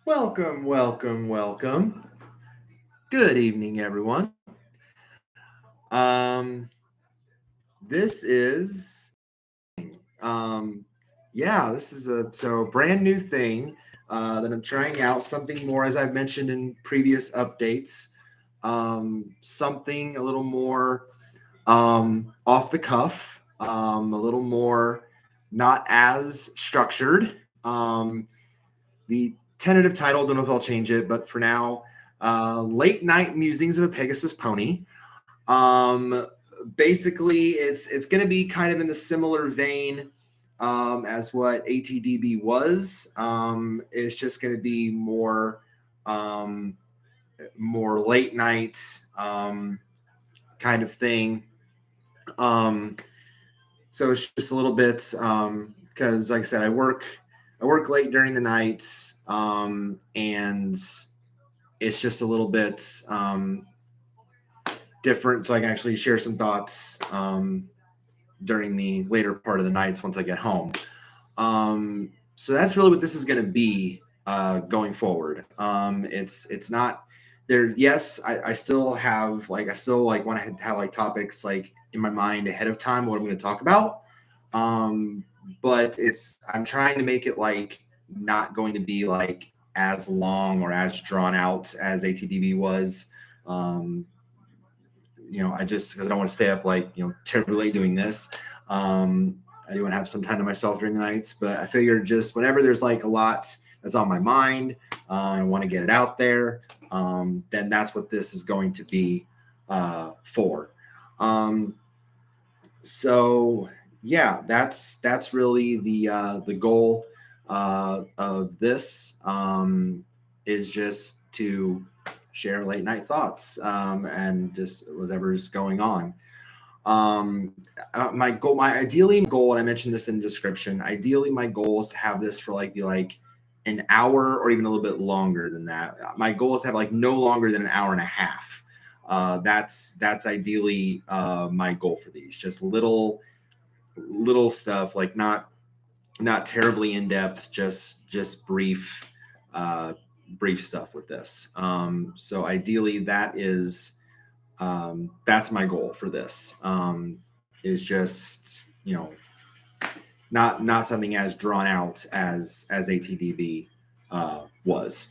Welcome, welcome, welcome. Good evening, everyone. Um, this is this is a brand new thing that I'm trying out. Something more, as I've mentioned in previous updates. Something a little more off the cuff, a little more not as structured. The tentative title, don't know if I'll change it, but for now, Late Night Musings of a Pegasus Pony. Um, Basically, it's going to be kind of in the similar vein as what ATDB was. It's just going to be more late night kind of thing. Um, so it's just a little bit because, like I said, I work late during the nights, and it's just a little bit different, so I can actually share some thoughts during the later part of the nights once I get home. So that's really what this is going to be going forward. It's not there. Yes, I still have I still want to have like topics like in my mind ahead of time what I'm going to talk about. Um, but I'm trying to make it like not going to be like as long or as drawn out as ATDB was. Um, I just because I don't want to stay up terribly late doing this. I do want to have some time to myself during the nights, but I figured just whenever there's like a lot that's on my mind, I want to get it out there. Then that's what this is going to be for. So yeah, that's really the goal of this is just to share late night thoughts and just whatever's going on. My goal, and I mentioned this in the description. Ideally, my goal is to have this for be like an hour or even a little bit longer than that. My goal is to have like no longer than an hour and a half. That's ideally my goal for these. Just little stuff, like not terribly in depth, just brief stuff with this. So ideally, that's my goal for this. Is just not something as drawn out as ATDB was.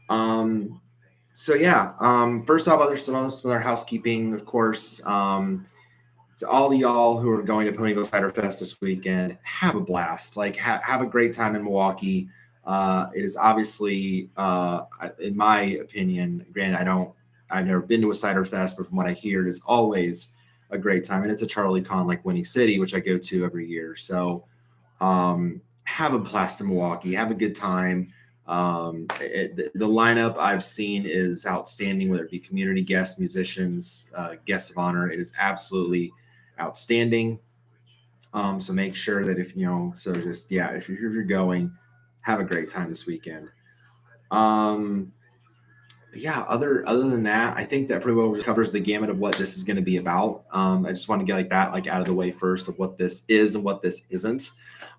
So yeah. First off, some other housekeeping, of course. To all of y'all who are going to Pony Go Cider Fest this weekend, have a blast. Like have a great time in Milwaukee. It is obviously, in my opinion, granted, I've never been to a cider fest, but from what I hear, it is always a great time. And it's a Charlie Con like Winnie City, which I go to every year. So have a blast in Milwaukee. Have a good time. The lineup I've seen is outstanding, whether it be community guests, musicians, guests of honor. It is absolutely outstanding. So make sure that if if you're going, have a great time this weekend. Yeah, other than that, I think that pretty well covers the gamut of what this is going to be about. I just want to get out of the way first of what this is and what this isn't.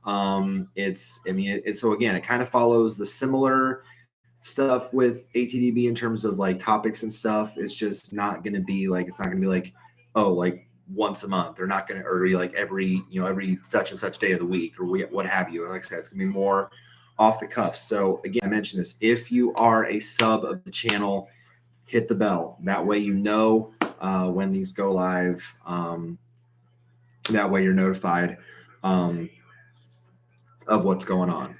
So again, it kind of follows the similar stuff with ATDB in terms of like topics and stuff. It's just not going to be like oh, like once a month, or not going to, or like every such and such day of the week, or what have you. Like I said, it's going to be more off the cuff. So again, I mentioned this. If you are a sub of the channel, hit the bell. That way you know when these go live. That way you're notified of what's going on.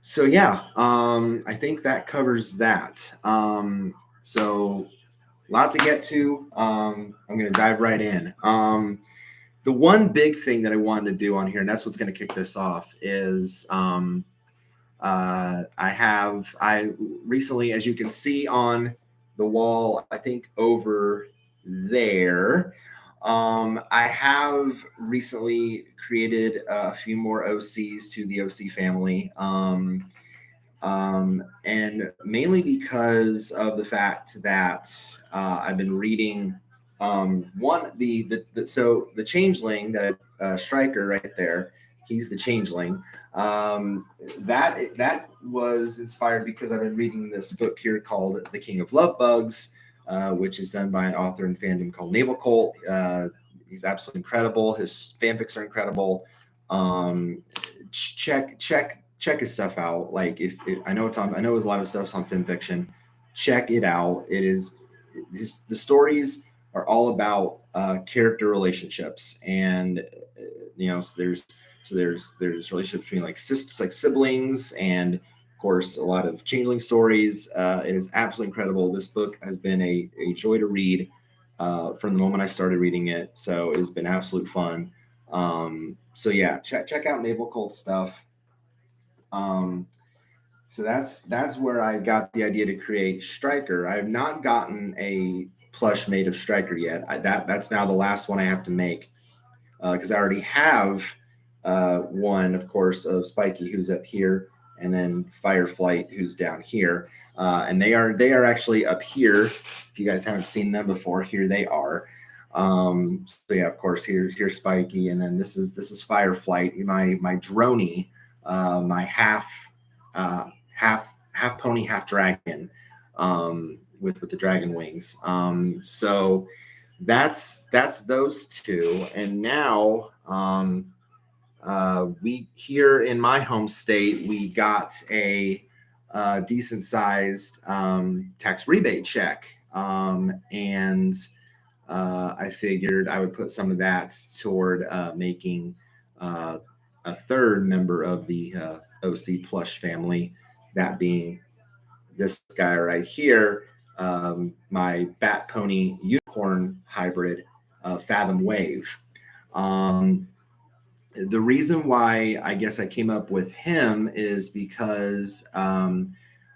So yeah, I think that covers that. So a lot to get to. I'm going to dive right in. The one big thing that I wanted to do on here, and that's what's going to kick this off, is I recently, as you can see on the wall, I think over there, I have recently created a few more OCs to the OC family. And mainly because of the fact that I've been reading so the changeling, that striker right there, He's the changeling. That was inspired because I've been reading this book here called The King of Love Bugs, which is done by an author in fandom called Naval Colt. He's absolutely incredible. His fanfics are incredible. Check his stuff out. Like I know I know a lot of stuff's on FinFiction. Check it out. The stories are all about character relationships, and there's relationships between like siblings, and of course a lot of changeling stories. It is absolutely incredible. This book has been a joy to read from the moment I started reading it, so it's been absolute fun. So yeah, check out Naval Colt stuff. So that's where I got the idea to create Striker. I have not gotten a plush made of Striker yet. That's now the last one I have to make, because I already have one, of course, of Spiky, who's up here, and then Fireflight, who's down here, and they are actually up here. If you guys haven't seen them before, here they are. So yeah, of course, here's Spiky, and then this is Fireflight, my droney, my half pony, half dragon, with the dragon wings. So that's those two, and now we here in my home state, we got a decent sized tax rebate check, and I figured I would put some of that toward making a third member of the OC plush family, that being this guy right here, my Bat Pony Unicorn hybrid, Fathom Wave. The reason why I guess I came up with him is because I've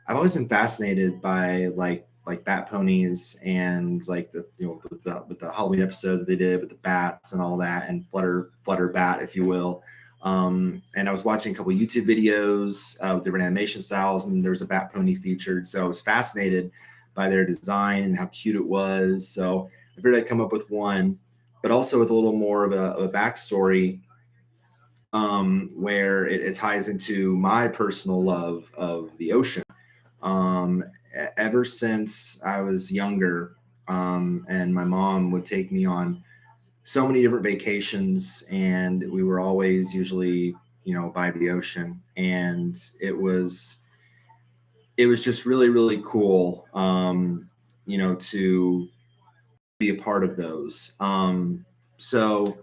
always been fascinated by like bat ponies, and like with the Halloween episode that they did with the bats and all that, and flutter bat, if you will. And I was watching a couple of YouTube videos with different animation styles, and there was a bat pony featured. So I was fascinated by their design and how cute it was. So I figured I'd come up with one, but also with a little more of a backstory, where it ties into my personal love of the ocean. Ever since I was younger, and my mom would take me on so many different vacations, and we were always usually by the ocean, and it was just really, really cool, to be a part of those. So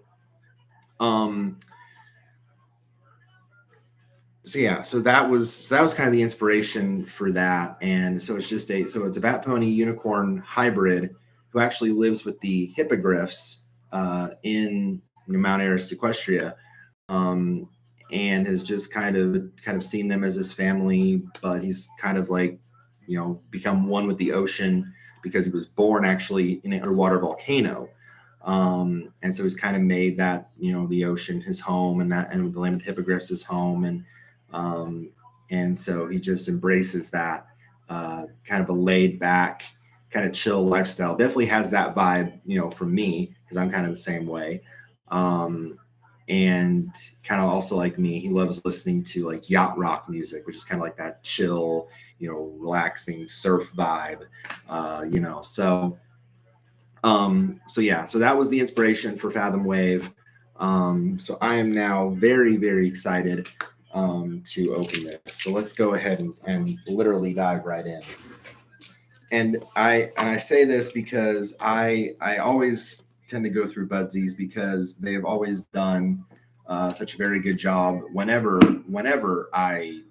yeah, so that was kind of the inspiration for that. And so it's a Bat Pony Unicorn hybrid who actually lives with the hippogriffs in Mount Eris Sequestria, and has just kind of seen them as his family, but he's kind of like become one with the ocean because he was born actually in an underwater volcano. And so he's kind of made that the ocean his home, and the land of the hippogriffs his home, and so he just embraces that kind of a laid back, kind of chill lifestyle. Definitely has that vibe, from me, because I'm kind of the same way. And kind of also like me, he loves listening to like yacht rock music, which is kind of like that chill, relaxing surf vibe, so. So yeah, so that was the inspiration for Fathom Wave. So I am now very, very excited to open this. So let's go ahead and literally dive right in. And I say this because I always tend to go through Budsies, because they've always done such a very good job. Whenever I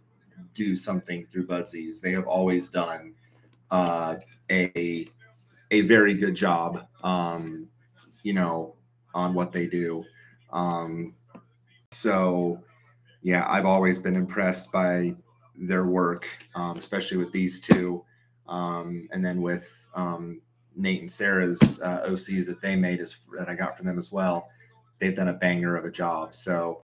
do something through Budsies, they have always done a very good job, on what they do. So yeah, I've always been impressed by their work, especially with these two, and then with Nate and Sarah's OCs that they made that I got from them as well. They've done a banger of a job. So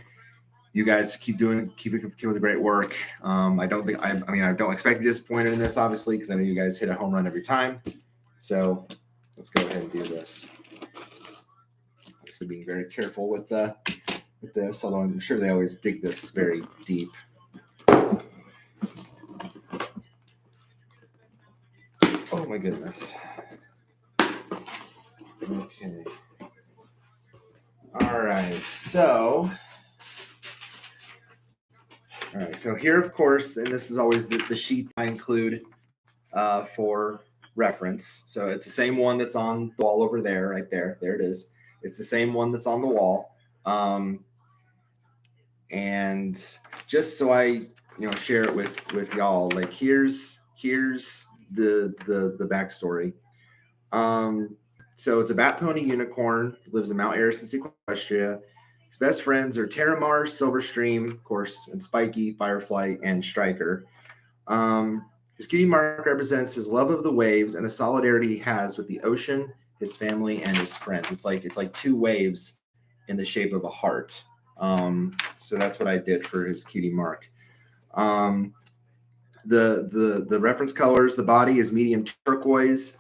you guys keep with the great work. I don't expect to be disappointed in this, obviously, because I know you guys hit a home run every time. So let's go ahead and do this. Obviously, being very careful with the with this, although I'm sure they always dig this very deep. Oh my goodness. Okay. All right. So here, of course, and this is always the sheet I include for reference. So it's the same one that's on the wall over there, right there. There it is. It's the same one that's on the wall. And just so I share it with y'all, like here's the backstory. So it's a bat pony unicorn, lives in Mount Eris in Sequestria. His best friends are Terramar, Silverstream, of course, and Spiky, Firefly, and Striker. His cutie mark represents his love of the waves and the solidarity he has with the ocean, his family, and his friends. It's like two waves in the shape of a heart. So that's what I did for his cutie mark. The reference colors: the body is medium turquoise.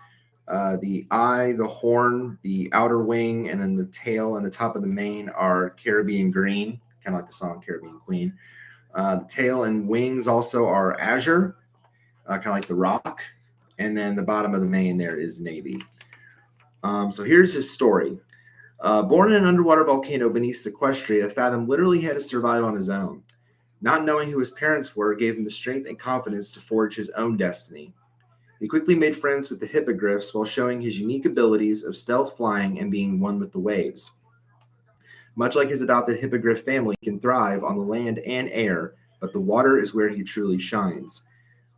The eye, the horn, the outer wing, and then the tail and the top of the mane are Caribbean green, kind of like the song Caribbean Queen. The tail and wings also are azure, kind of like the rock. And then the bottom of the mane there is navy. So here's his story. Born in an underwater volcano beneath Sequestria, Fathom literally had to survive on his own. Not knowing who his parents were gave him the strength and confidence to forge his own destiny. He quickly made friends with the hippogriffs while showing his unique abilities of stealth flying and being one with the waves. Much like his adopted hippogriff family, he can thrive on the land and air, but the water is where he truly shines.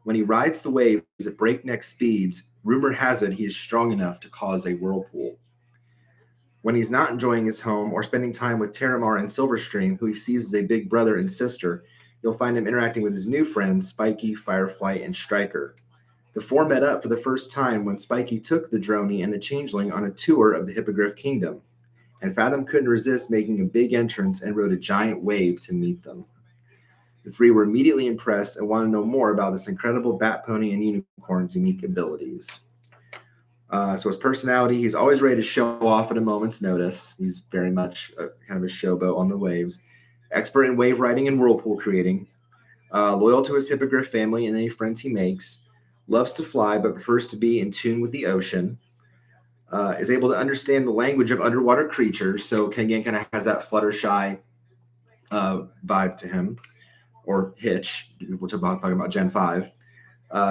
When he rides the waves at breakneck speeds, rumor has it he is strong enough to cause a whirlpool. When he's not enjoying his home or spending time with Terramar and Silverstream, who he sees as a big brother and sister, you'll find him interacting with his new friends, Spiky, Firefly, and Striker. The four met up for the first time when Spiky took the Droney and the Changeling on a tour of the Hippogriff Kingdom, and Fathom couldn't resist making a big entrance and rode a giant wave to meet them. The three were immediately impressed and wanted to know more about this incredible bat pony and unicorn's unique abilities. So his personality, he's always ready to show off at a moment's notice. He's very much kind of a showboat on the waves. Expert in wave riding and whirlpool creating. Loyal to his hippogriff family and any friends he makes. Loves to fly but prefers to be in tune with the ocean. Is able to understand the language of underwater creatures. So again, kind of has that Fluttershy vibe to him. Or Hitch, we're talking about Gen 5.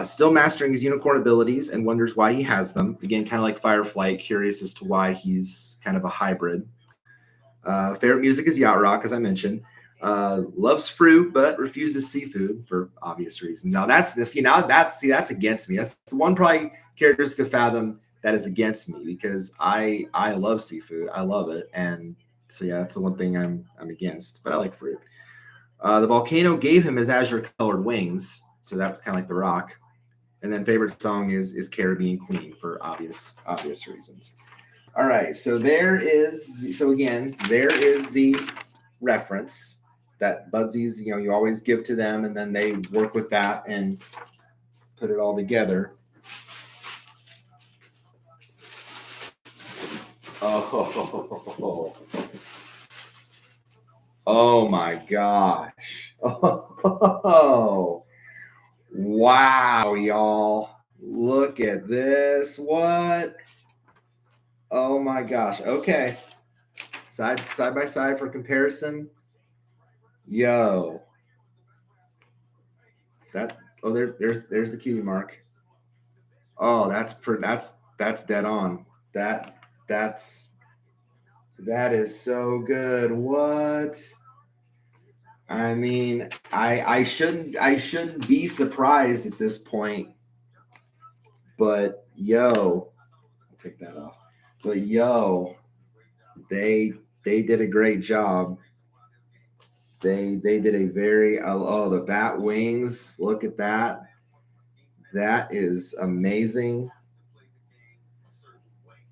Still mastering his unicorn abilities and wonders why he has them. Again, kind of like Firefly, curious as to why he's kind of a hybrid. Favorite music is yacht rock, as I mentioned. Loves fruit but refuses seafood for obvious reasons. Now that's against me. That's the one probably characteristic of Fathom that is against me because I love seafood. I love it, and so yeah, that's the one thing I'm against. But I like fruit. The volcano gave him his azure colored wings, so that's kind of like the rock. And then favorite song is Caribbean Queen for obvious reasons. All right, so there is the reference that Budsies, you always give to them, and then they work with that and put it all together. Oh my gosh. Oh, wow, y'all. Look at this. What? Oh my gosh. Okay. Side by side for comparison. Yo. There's the cutie mark. Oh, that's dead on. That is so good. What? I mean, I shouldn't be surprised at this point. But yo, I'll take that off. But yo, they did a great job. They did a very the bat wings. Look at that. That is amazing.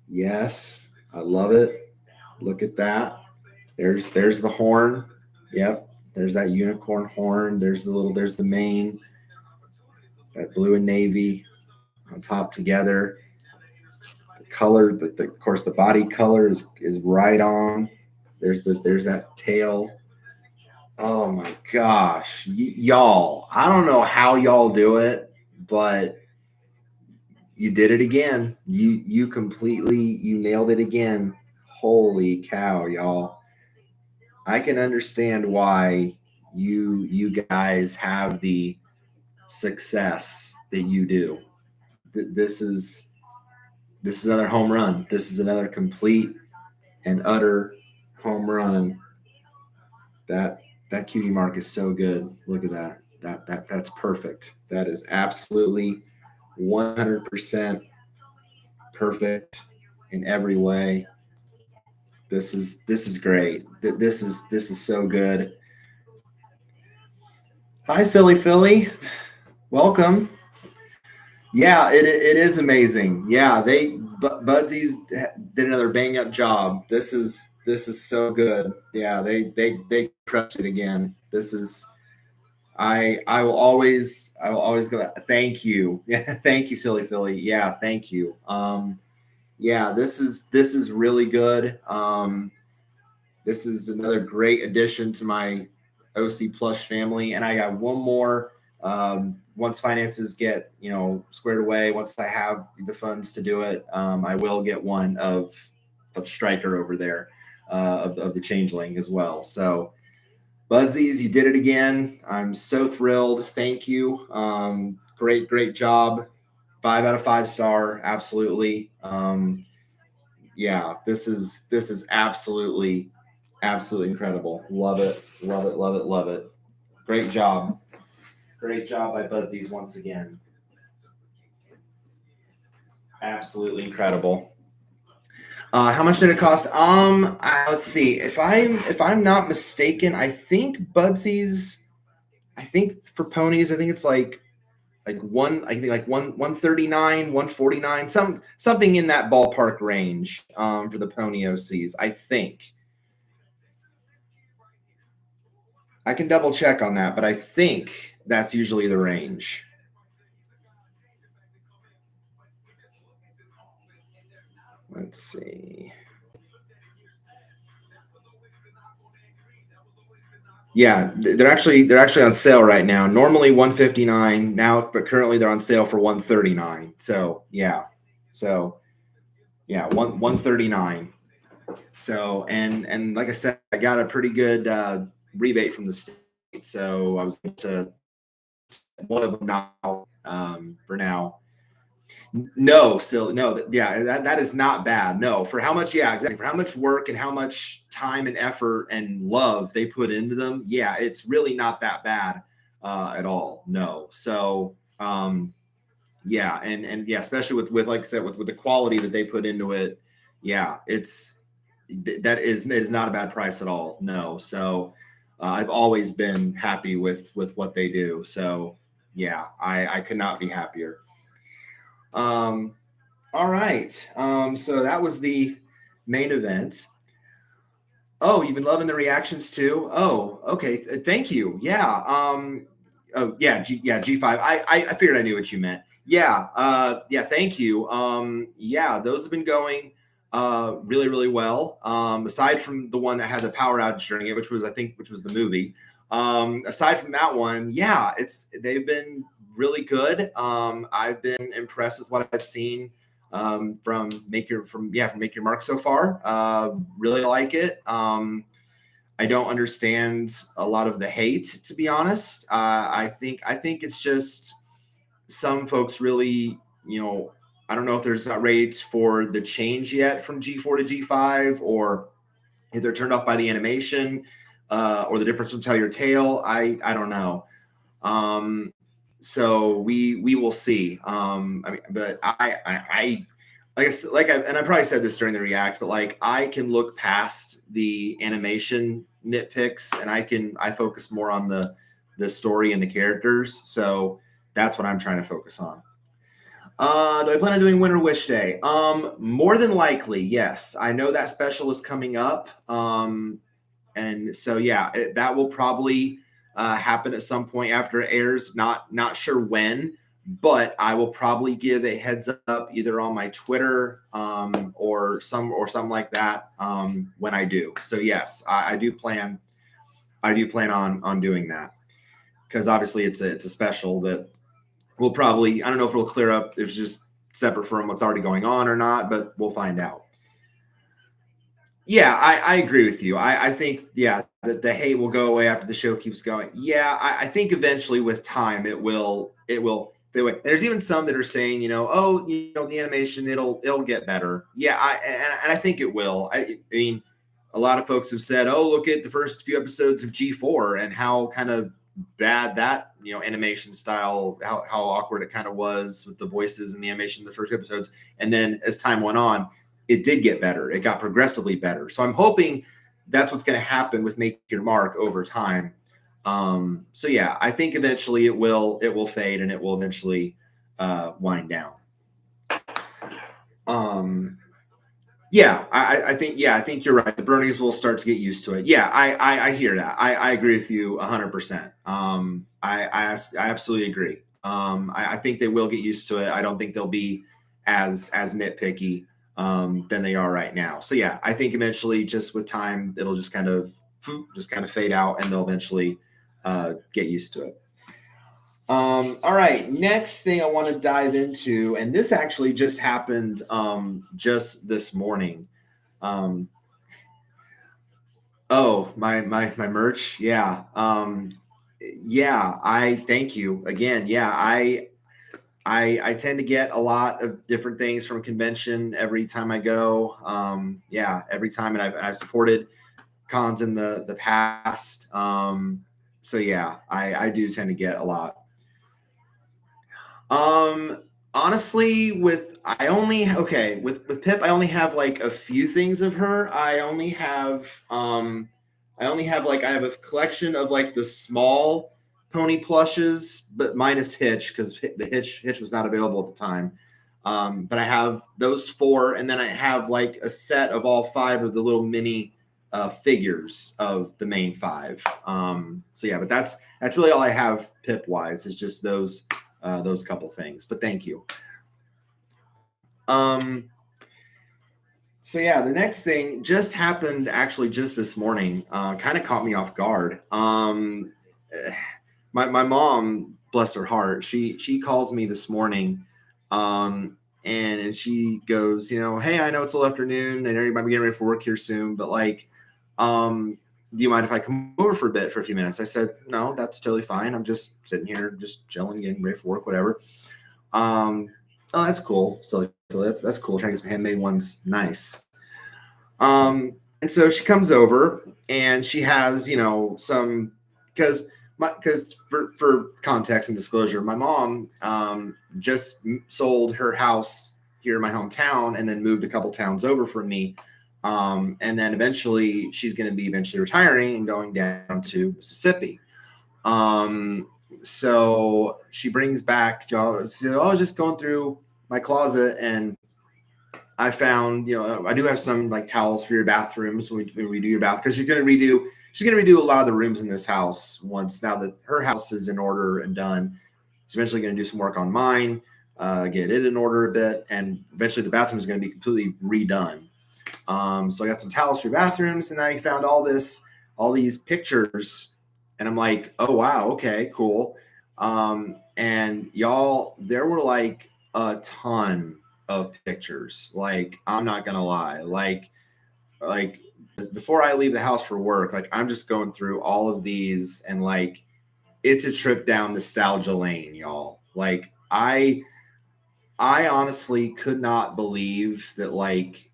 Yes, I love it. Look at that. There's the horn. Yep. There's that unicorn horn. There's the mane. That blue and navy on top together. The color, of course, the body color is right on. There's that tail. Oh my gosh, y'all! I don't know how y'all do it, but you did it again. You nailed it again. Holy cow, y'all! I can understand why you guys have the success that you do. This is another home run. This is another complete and utter home run. That that cutie mark is so good. Look at that. That's perfect. That is absolutely 100% perfect in every way. This is great. This is so good. Hi, silly Philly. Welcome. Yeah, it is amazing. Yeah, Budsies did another bang up job. This is so good. Yeah, they crushed it again. This is I will always go. Thank you. Yeah, thank you, silly Philly. Yeah, thank you. Yeah, this is really good. This is another great addition to my OC Plush family, and I got one more. Once finances get squared away, once I have the funds to do it, I will get one of Striker over there, of the Changeling as well. So Budsies, you did it again. I'm so thrilled. Thank you. Great job. 5 out of 5 star. Absolutely. Yeah, this is absolutely incredible. Love it. Love it. Love it. Love it. Great job. Great job by Budsies once again. Absolutely incredible. How much did it cost? Let's see. If I'm not mistaken, I think Budsies. I think for ponies, I think it's like one. I think like 139, 149, something in that ballpark range. For the pony OCs, I think. I can double check on that, but I think that's usually the range. Let's see. Yeah, they're actually on sale right now. Normally 159 now, but currently they're on sale for 139. So yeah, 139. So and like I said, I got a pretty good rebate from the state, so I was able to one of them now for now. No, still no. Yeah, that is not bad. No, for how much? Yeah, exactly. For how much work and how much time and effort and love they put into them. Yeah, it's really not that bad at all. No. So yeah, and yeah, especially with like I said with the quality that they put into it. Yeah, it is not a bad price at all. No. So I've always been happy with what they do. So yeah, I could not be happier. Um, all right. So that was the main event. Oh, you've been loving the reactions too. Oh, okay. Thank you. Yeah. Oh, yeah. G5. I figured I knew what you meant. Yeah. Yeah. Thank you. Yeah. Those have been going really, really well. Aside from the one that had the power outage during it, which was the movie. Aside from that one, yeah, they've been really good. I've been impressed with what I've seen from Make Your Mark so far. Really like it. I don't understand a lot of the hate, to be honest. I think it's just some folks really, I don't know if there's not rates for the change yet from G4 to G5, or if they're turned off by the animation, or the difference from Tell Your Tale. I don't know. Um, so we will see. I mean, but I and I probably said this during the react, but like I can look past the animation nitpicks, and I focus more on the story and the characters. So that's what I'm trying to focus on. Do I plan on doing Winter Wish Day? More than likely, yes. I know that special is coming up. And so yeah, that will probably happen at some point after it airs. Not sure when, but I will probably give a heads up either on my Twitter or something like that when I do. So yes, I do plan on doing that, because obviously it's a special that will probably, I don't know if it'll clear up if it's just separate from what's already going on or not, but we'll find out. Yeah, I agree with you. I think, yeah, the hate will go away after the show keeps going. Yeah, I think eventually with time it will fade away. There's even some that are saying, oh, the animation it'll get better. Yeah, and I think it will. I mean, a lot of folks have said, oh, look at the first few episodes of G4 and how kind of bad that animation style, how awkward it kind of was with the voices and the animation in the first episodes, and then as time went on, it did get better. It got progressively better. So I'm hoping that's what's going to happen with Make Your Mark over time. So yeah, I think eventually it will fade and it will eventually wind down. Yeah, I think you're right. The Bronies will start to get used to it. Yeah, I hear that. I agree with you 100%. I absolutely agree. I think they will get used to it. I don't think they'll be as nitpicky than they are right now. So yeah, I think eventually, just with time, it'll just kind of fade out, and they'll eventually get used to it. All right, next thing I want to dive into, and this actually just happened just this morning. Um, oh, my merch, yeah. Yeah, I thank you again. Yeah, I tend to get a lot of different things from convention every time I go. Yeah, every time, and I've supported cons in the past. So yeah, I do tend to get a lot. Honestly, with Pip, I only have like a few things of her. I have a collection of like the small pony plushes, but minus Hitch, because the Hitch was not available at the time. But I have those four, and then I have like a set of all five of the little mini figures of the main five. So yeah, but that's really all I have Pip wise, is just those couple things. But thank you. So yeah, the next thing just happened actually just this morning. Kind of caught me off guard. My mom, bless her heart, she calls me this morning, and she goes, hey, I know it's a little afternoon, I know you might be getting ready for work here soon, but like, do you mind if I come over for a few minutes? I said, no, that's totally fine. I'm just sitting here, just chilling, getting ready for work, whatever. Oh, that's cool. So that's cool. Trying to get some handmade ones. Nice. And so she comes over and she has, some, because for context and disclosure, my mom just sold her house here in my hometown and then moved a couple towns over from me. And then eventually she's going to be retiring and going down to Mississippi. So she brings back, I was just going through my closet and I found, I do have some like towels for your bathrooms when we do your bath, because she's going to redo a lot of the rooms in this house once, now that her house is in order and done. She's eventually going to do some work on mine, get it in order a bit, and eventually the bathroom is going to be completely redone. So I got some towels for your bathrooms, and I found all these pictures, and I'm like, oh wow, okay, cool. And y'all, there were like a ton of pictures. Like, I'm not gonna lie, like before I leave the house for work, like I'm just going through all of these, and like it's a trip down nostalgia lane, y'all. Like I honestly could not believe that, like,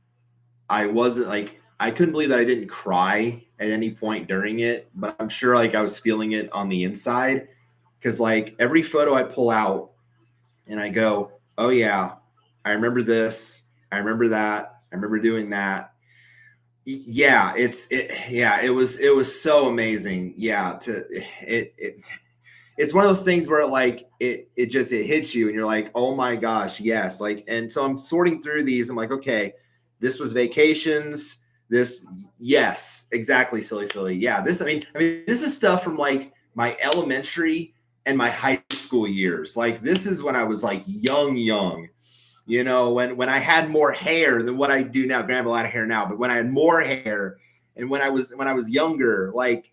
I couldn't believe that I didn't cry at any point during it, but I'm sure like I was feeling it on the inside, because like every photo I pull out and I go, oh yeah, I remember this, I remember that, I remember doing that. Yeah, it was so amazing. Yeah, it's one of those things where it hits you and you're like, oh my gosh, yes. Like, and so I'm sorting through these. I'm like, okay, this was vacations. This, yes, exactly, silly Philly. Yeah, this, I mean, this is stuff from like my elementary and my high school years. Like this is when I was like young, when I had more hair than what I do now. Granted, I have a lot of hair now, but when I had more hair and when I was younger, like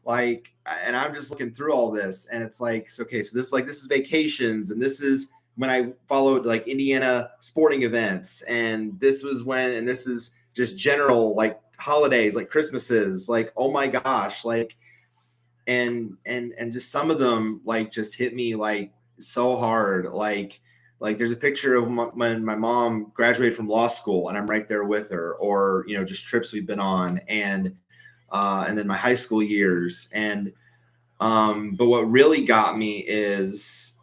like, and I'm just looking through all this, and it's like, okay, so this is vacations, and this is when I followed like Indiana sporting events, and this was when, and this is just general like holidays, like Christmases, like oh my gosh, like, and just some of them like just hit me like so hard, like there's a picture of when my mom graduated from law school, and I'm right there with her, or just trips we've been on, and then my high school years, and but what really got me is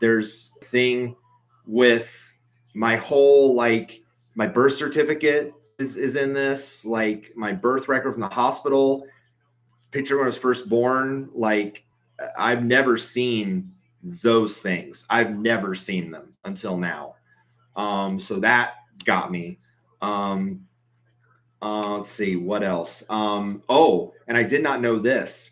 there's a thing with my whole, like my birth certificate is in this, like my birth record from the hospital, picture when I was first born. Like I've never seen those things. I've never seen them until now. So that got me. Let's see what else. Oh, and I did not know this.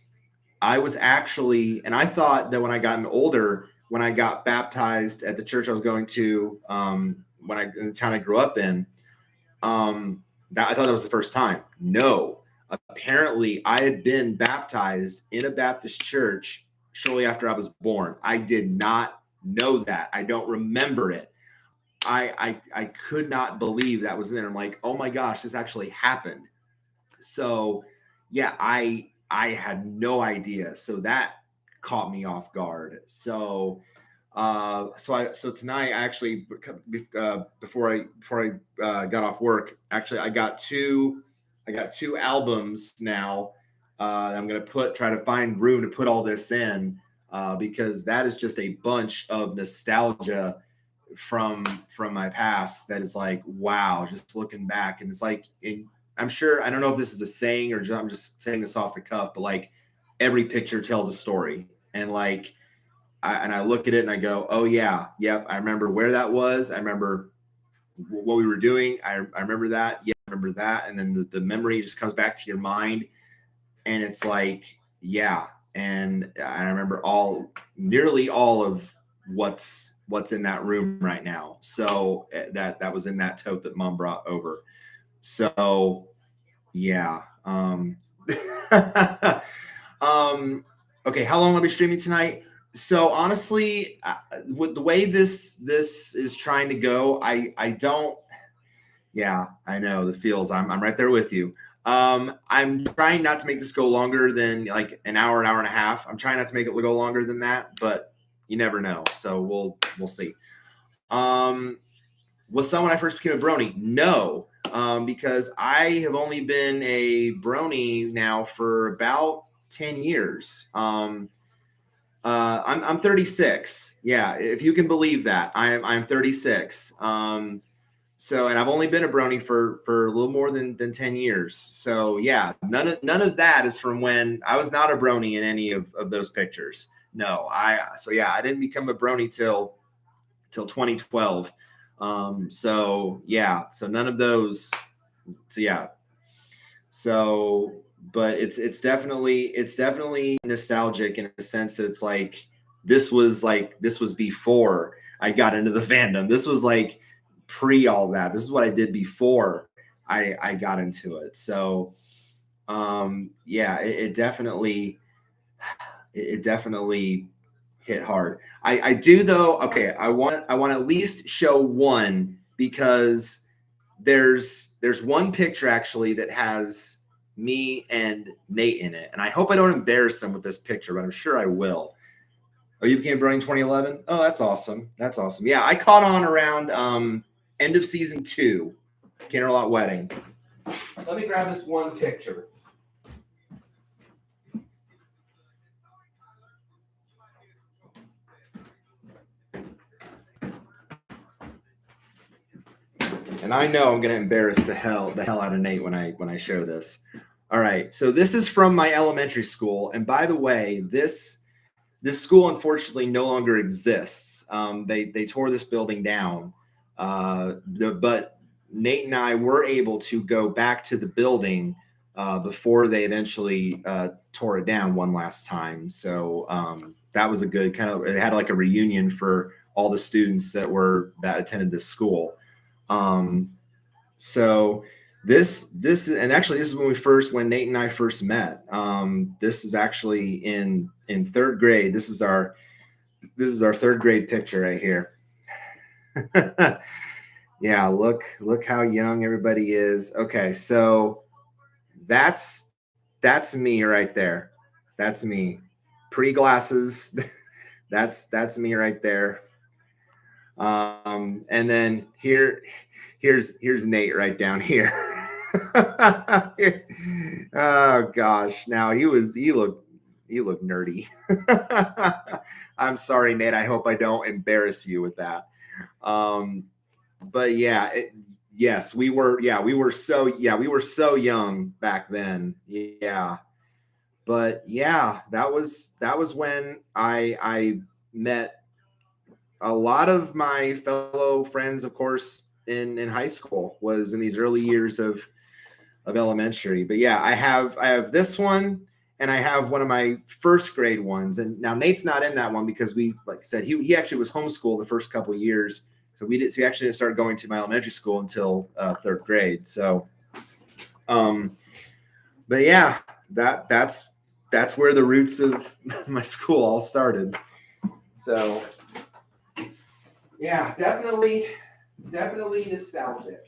I was actually, and I thought that when I got older, when I got baptized at the church I was going to, in the town I grew up in, that I thought that was the first time. No, apparently I had been baptized in a Baptist church shortly after I was born. I did not know that. I don't remember it. I could not believe that was in there. I'm like, oh my gosh, this actually happened. So yeah, I had no idea. So that caught me off guard. So tonight I actually, before I got off work, actually I got two albums now. I'm gonna try to find room to put all this in, because that is just a bunch of nostalgia from my past. That is like, wow, just looking back, and it's like, I'm sure, I don't know if this is a saying or I'm just saying this off the cuff, but like every picture tells a story, and like I look at it and I go, oh yeah, yep, I remember where that was. I remember what we were doing. I remember that. Yeah, I remember that. And then the memory just comes back to your mind, and it's like, yeah. And I remember nearly all of what's in that room right now. So that was in that tote that mom brought over. So yeah. Okay, how long will I be streaming tonight? So honestly, with the way this is trying to go, I don't. Yeah, I know the feels. I'm right there with you. I'm trying not to make this go longer than like an hour and a half. I'm trying not to make it go longer than that, but you never know. So we'll see. Was someone I first became a brony? No, because I have only been a brony now for about 10 years. I'm 36. Yeah, if you can believe that, I'm 36. So, and I've only been a brony for a little more than 10 years. So yeah, none of that is from when I was not a brony in any of those pictures. No, so yeah, I didn't become a brony till 2012. So yeah, so none of those. So yeah. So, but it's definitely nostalgic in a sense that it's like this was before I got into the fandom. This was like pre all that. This is what I did before I got into it. So yeah, it definitely hit hard. I do though. Okay, I want to at least show one, because there's one picture actually that has me and Nate in it, and I hope I don't embarrass him with this picture, but I'm sure I will. Oh, you became Brilliant 2011? Oh, that's awesome. That's awesome. Yeah, I caught on around end of season 2, Canterlot Wedding. Let me grab this one picture. And I know I'm going to embarrass the hell out of Nate when I show this. All right, so this is from my elementary school, and by the way, this school unfortunately no longer exists. They tore this building down, but Nate and I were able to go back to the building before they eventually tore it down one last time. So that was a good kind of, it had like a reunion for all the students that attended this school. So this and actually this is when Nate and I first met. This is actually in third grade. This is our third grade picture right here. Yeah, look how young everybody is. Okay, so that's me right there. That's me. Pre-glasses. That's me right there. And then here's Nate right down here. Oh gosh, now he looked nerdy. I'm sorry, Nate. I hope I don't embarrass you with that. But yeah, yes, we were so young back then. Yeah. But yeah, that was when I met a lot of my fellow friends, of course, in high school, was in these early years of elementary. But yeah, I have this one, and I have one of my first grade ones. And now Nate's not in that one because we, like I said, he actually was homeschooled the first couple of years. So we actually didn't start going to my elementary school until third grade. So, but yeah, that's where the roots of my school all started. So yeah, definitely nostalgic.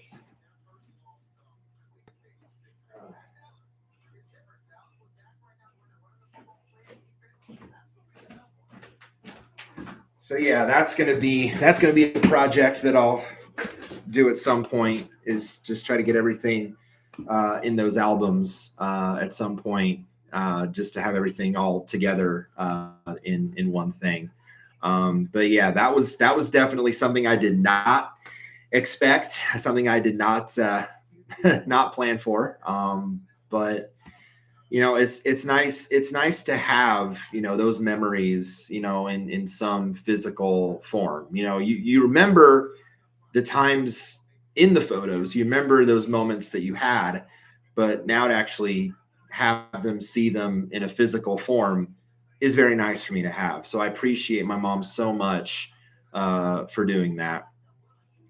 So yeah, that's gonna be a project that I'll do at some point. Is just try to get everything in those albums at some point, just to have everything all together in one thing. But yeah, that was definitely something I did not expect, something I did not not plan for. But it's nice to have those memories in some physical form. You remember the times in the photos, you remember those moments that you had, but now to actually have them, see them in a physical form, is very nice for me to have. So I appreciate my mom so much for doing that.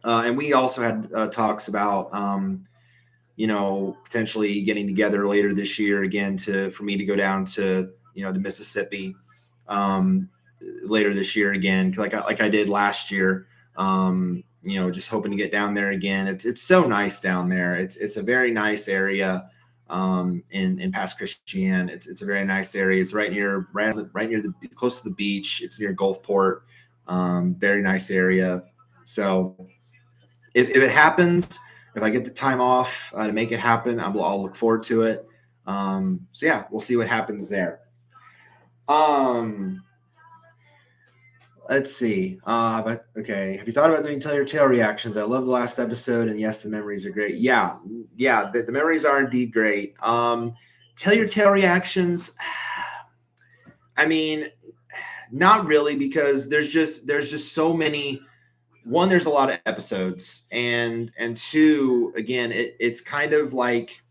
And we also had talks about potentially getting together later this year again for me to go down to to Mississippi later this year again, like I did last year. Just hoping to get down there again. It's so nice down there. It's a very nice area in Pass Christian. It's a very nice area. It's right near close to the beach. It's near Gulfport. Very nice area. So if it happens, if I get the time off to make it happen, I'll look forward to it. So yeah, we'll see what happens there. Let's see. But okay. Have you thought about doing Tell Your Tale reactions? I love the last episode, and yes, the memories are great. Yeah. The memories are indeed great. Tell Your Tale reactions. I mean, not really, because there's just so many. One, there's a lot of episodes, and two, again, it's kind of like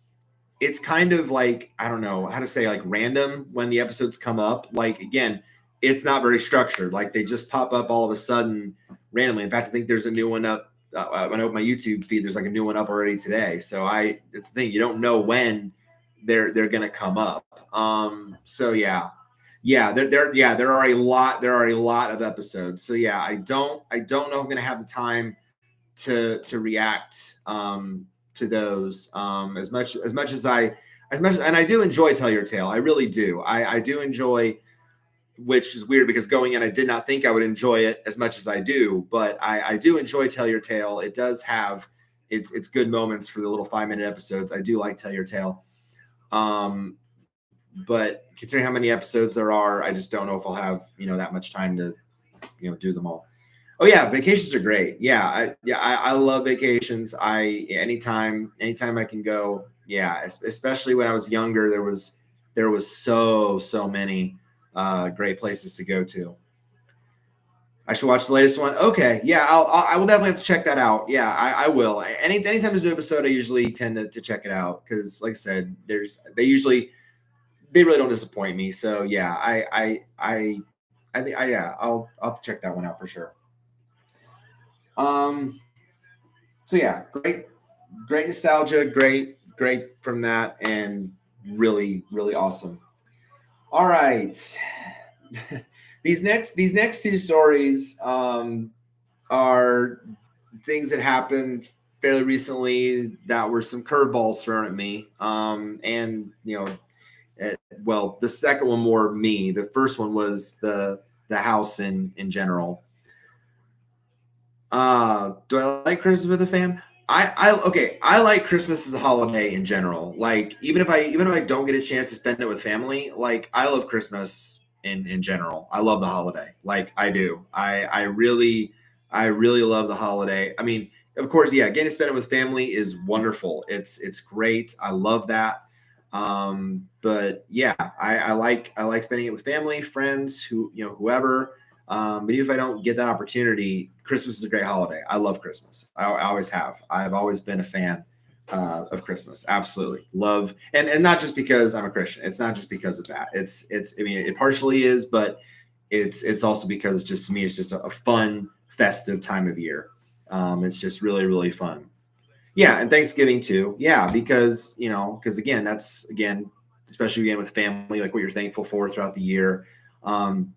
I don't know how to say, like, random when the episodes come up. Like, again, it's not very structured. Like, they just pop up all of a sudden randomly. In fact, I think there's a new one up. When I open my YouTube feed, there's like a new one up already today. So it's the thing, you don't know when they're gonna come up. So yeah. There are a lot of episodes. So yeah, I don't know if I'm gonna have the time to react to those as much and I do enjoy Tell Your Tale. I really do. I do enjoy, which is weird because going in, I did not think I would enjoy it as much as I do, but I do enjoy Tell Your Tale. It does have its good moments for the little 5-minute episodes. I do like Tell Your Tale. But considering how many episodes there are, I just don't know if I'll have that much time to do them all. Oh yeah, vacations are great. Yeah, I love vacations. Anytime I can go. Yeah, especially when I was younger, there was so many great places to go to. I should watch the latest one. Okay, yeah, I will definitely have to check that out. Yeah, I will. Anytime there's a new episode, I usually tend to check it out because, like I said, they really don't disappoint me. So yeah, I think yeah, I'll check that one out for sure. Um, so yeah, great nostalgia, great from that, and really awesome. All right, these next two stories are things that happened fairly recently that were some curveballs thrown at me. And well, the second one more me. The first one was the house in general. Do I like Christmas with the fam? Okay. I like Christmas as a holiday in general. Like even if I don't get a chance to spend it with family, like I love Christmas in general. I love the holiday. Like I do. I really love the holiday. I mean, of course, yeah, getting to spend it with family is wonderful. It's great. I love that. But yeah, I like spending it with family, friends, whoever. But even if I don't get that opportunity, Christmas is a great holiday. I love Christmas. I always have. I've always been a fan of Christmas. Absolutely love, and not just because I'm a Christian. It's not just because of that. It's. I mean, it partially is, but it's also because just to me, it's just a fun, festive time of year. It's just really fun. Yeah, and Thanksgiving too. Yeah, because again, that's again, especially again with family, like what you're thankful for throughout the year. Um,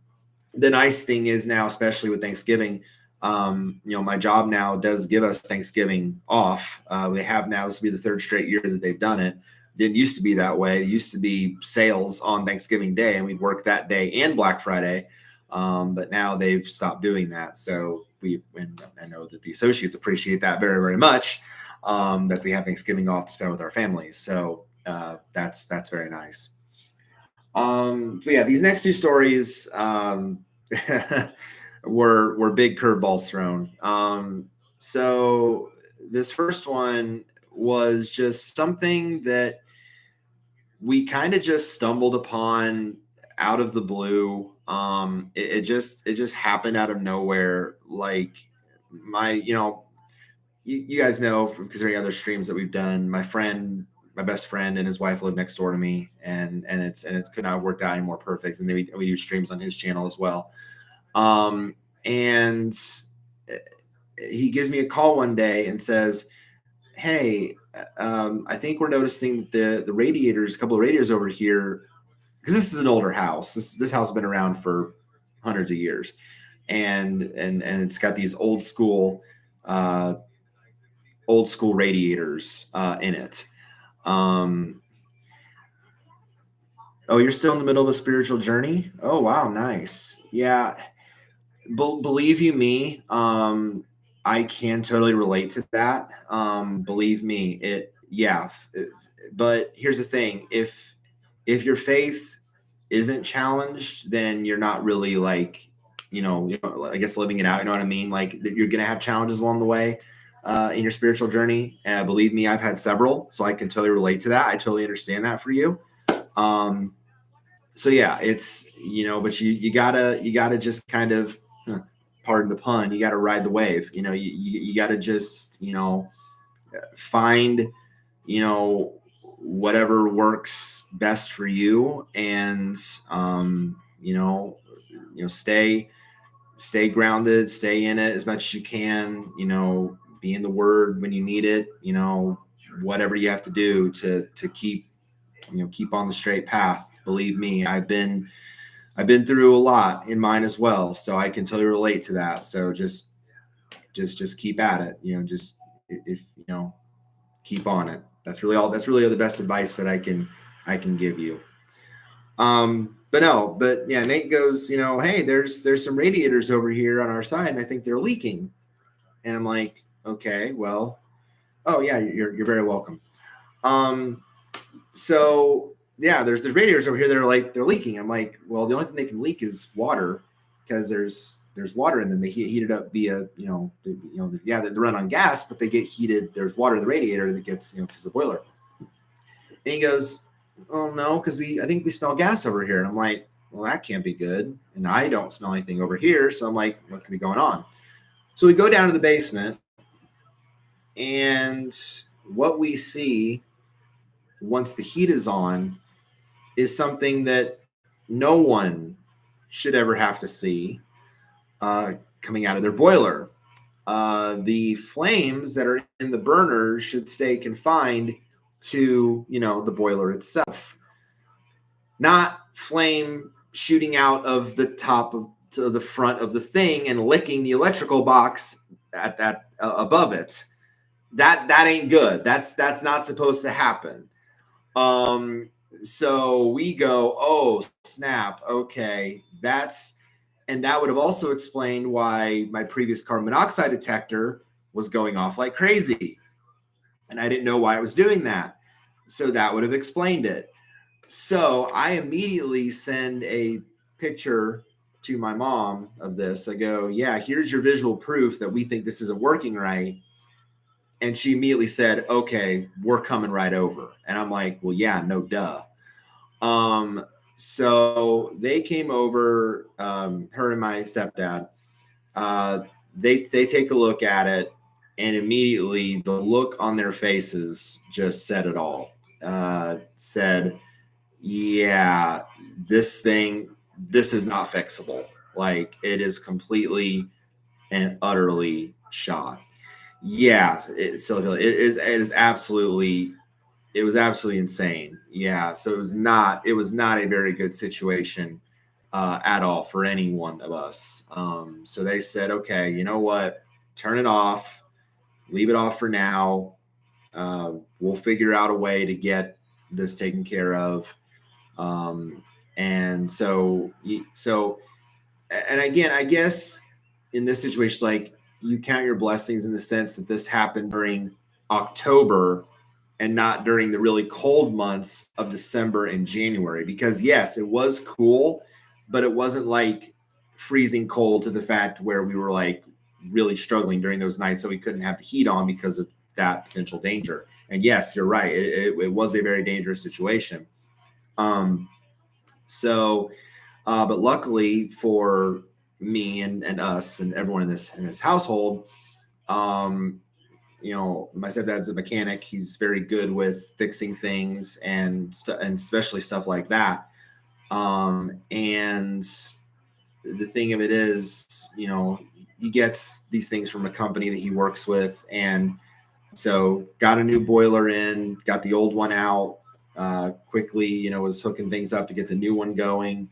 the nice thing is now, especially with Thanksgiving, my job now does give us Thanksgiving off. They have now. This will be the third straight year that they've done it. Didn't used to be that way. It used to be sales on Thanksgiving Day, and we'd work that day and Black Friday. But now they've stopped doing that. So and I know that the associates appreciate that very much. That we have Thanksgiving off to spend with our families. So that's very nice. But yeah, these next two stories were big curveballs thrown. So this first one was just something that we kind of just stumbled upon out of the blue. It just happened out of nowhere. Like my, you guys know because there are other streams that we've done. My best friend and his wife live next door to me, and it's could not have worked out any more perfect. And then we do streams on his channel as well. And he gives me a call one day and says, "Hey, I think we're noticing that the radiators, a couple of radiators over here, because this is an older house. This house has been around for hundreds of years, and it's got these uh, old school radiators in it." Um, oh, you're still in the middle of a spiritual journey? Oh, wow, nice. Yeah, believe you me, I can totally relate to that. Believe me, but here's the thing: if your faith isn't challenged, then you're not really like, I guess living it out. You know what I mean? Like you're gonna have challenges along the way in your spiritual journey. Believe me, I've had several, so I can totally relate to that. I totally understand that for you. Um, so yeah, it's but you gotta just kind of, pardon the pun, you gotta ride the wave. You gotta just find whatever works best for you, and stay grounded, stay in it as much as you can. Be in the word when you need it. Whatever you have to do to keep on the straight path. Believe me, I've been through a lot in mine as well, so I can totally relate to that. So just keep at it. Just if keep on it. That's really the best advice that I can give you. But yeah, Nate goes, hey, there's some radiators over here on our side, and I think they're leaking. And I'm like, okay, well, oh yeah, you're very welcome. Um, so yeah, there's the radiators over here that are like they're leaking. I'm like, well, the only thing they can leak is water because there's water in them. They heat it up via yeah, they run on gas, but they get heated. There's water in the radiator that gets because of the boiler. And he goes, oh no, because I think we smell gas over here. And I'm like, well, that can't be good. And I don't smell anything over here. So I'm like, what could be going on? So we go down to the basement, and what we see once the heat is on is something that no one should ever have to see coming out of their boiler. The flames that are in the burners should stay confined to, the boiler itself, not flame shooting out of the top of to the front of the thing and licking the electrical box at that above it. That ain't good. That's not supposed to happen. Um, so we go, oh snap, okay, and that would have also explained why my previous carbon monoxide detector was going off like crazy, and I didn't know why it was doing that. So that would have explained it. So I immediately send a picture to my mom of this. I go, yeah, here's your visual proof that we think this isn't working right. And she immediately said, okay, we're coming right over. And I'm like, well, yeah, no duh. So they came over, her and my stepdad. They take a look at it, and immediately the look on their faces just said it all. Said, yeah, this is not fixable. Like, it is completely and utterly shot. Yeah, it was absolutely insane. Yeah, so it was not a very good situation at all for any one of us. So they said, okay, you know what, turn it off, leave it off for now. We'll figure out a way to get this taken care of. And and again, I guess in this situation, like, you count your blessings in the sense that this happened during October and not during the really cold months of December and January. Because yes, it was cool, but it wasn't like freezing cold to the fact where we were like really struggling during those nights, so we couldn't have the heat on because of that potential danger. And yes, you're right. It was a very dangerous situation. Um, so but luckily for me and us and everyone in this household, um, my stepdad's a mechanic. He's very good with fixing things and especially stuff like that. And the thing of it is, he gets these things from a company that he works with, and so got a new boiler in, got the old one out quickly. Was hooking things up to get the new one going.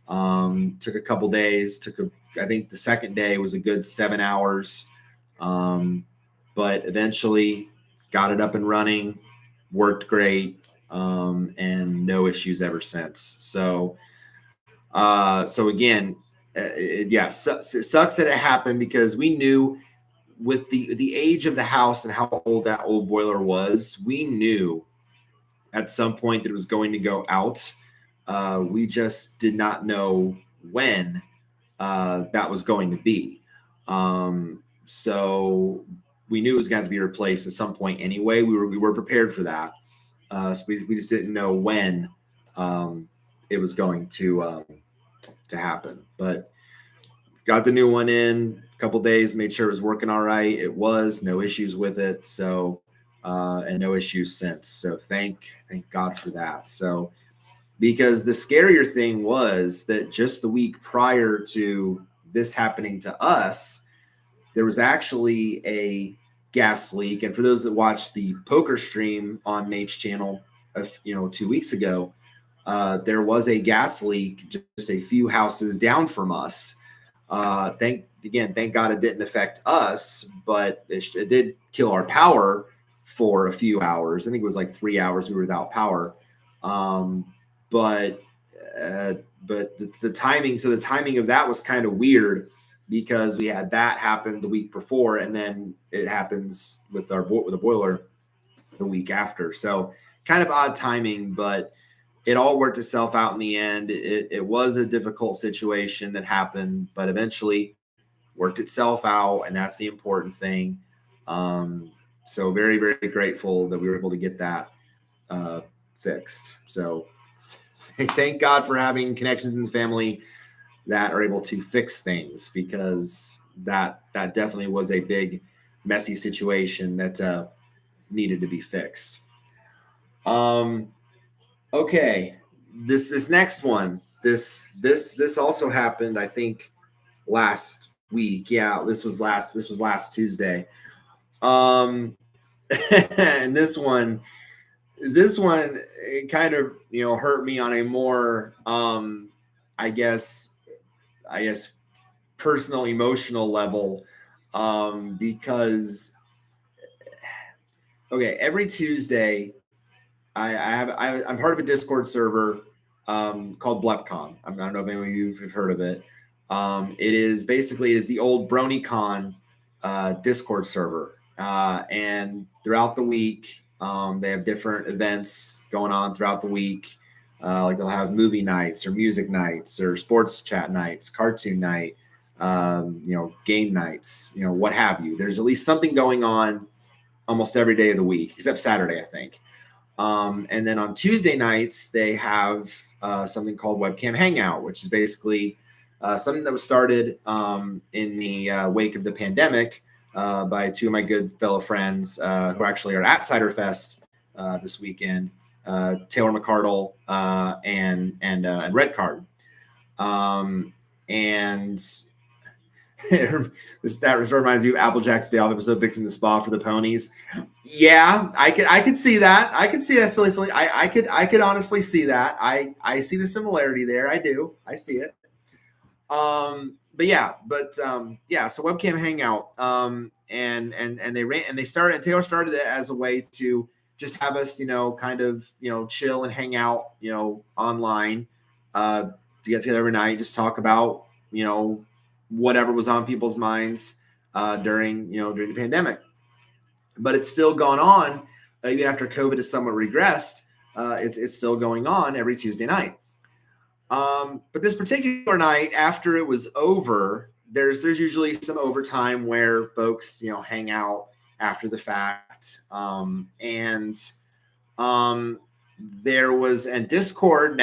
Took a couple days. I think the second day was a good 7 hours. But eventually got it up and running, worked great, and no issues ever since. So again, it sucks that it happened, because we knew with the age of the house and how old that old boiler was, we knew at some point that it was going to go out. We just did not know when that was going to be. So we knew it was going to be replaced at some point anyway. We were prepared for that. So we just didn't know when it was going to happen. But got the new one in a couple days, made sure it was working all right. It was, no issues with it. So and no issues since. So thank God for that. So, because the scarier thing was that just the week prior to this happening to us, there was actually a gas leak. And for those that watched the poker stream on Nate's channel, 2 weeks ago, there was a gas leak just a few houses down from us. Thank God it didn't affect us, but it did kill our power for a few hours. I think it was like 3 hours we were without power. But the timing, so the timing of that was kind of weird, because we had that happen the week before, and then it happens with the boiler the week after. So kind of odd timing, but it all worked itself out in the end. It was a difficult situation that happened, but eventually worked itself out, and that's the important thing. So very, very grateful that we were able to get that fixed. So thank God for having connections in the family that are able to fix things, because that definitely was a big messy situation that needed to be fixed. Okay, this next one, this also happened, I think, last week. Yeah, this was last Tuesday. Um, and this one it kind of hurt me on a more I guess I guess personal emotional level, because okay, every Tuesday I'm part of a Discord server called BlepCon. I don't know if any of you have heard of it. It is the old BronyCon Discord server, and throughout the week they have different events going on throughout the week. Like they'll have movie nights or music nights or sports chat nights, cartoon night, game nights, what have you. There's at least something going on almost every day of the week, except Saturday, I think. And then on Tuesday nights, they have something called Webcam Hangout, which is basically something that was started in the wake of the pandemic by two of my good fellow friends who actually are at Cider Fest this weekend, Taylor McCardle and Red Card. And that reminds you of Applejack's Day Off episode, fixing the spa for the ponies. Yeah, I could see that. I could see that silly feeling. I could honestly see that. I see the similarity there. I do. I see it. But yeah. So Webcam Hangout. And they started, and Taylor started it as a way to just have us, kind of, chill and hang out, online, to get together every night, just talk about, whatever was on people's minds during the pandemic. But it's still gone on even after COVID has somewhat regressed. It's still going on every Tuesday night. But this particular night, after it was over, there's usually some overtime where folks hang out after the fact. There was, and Discord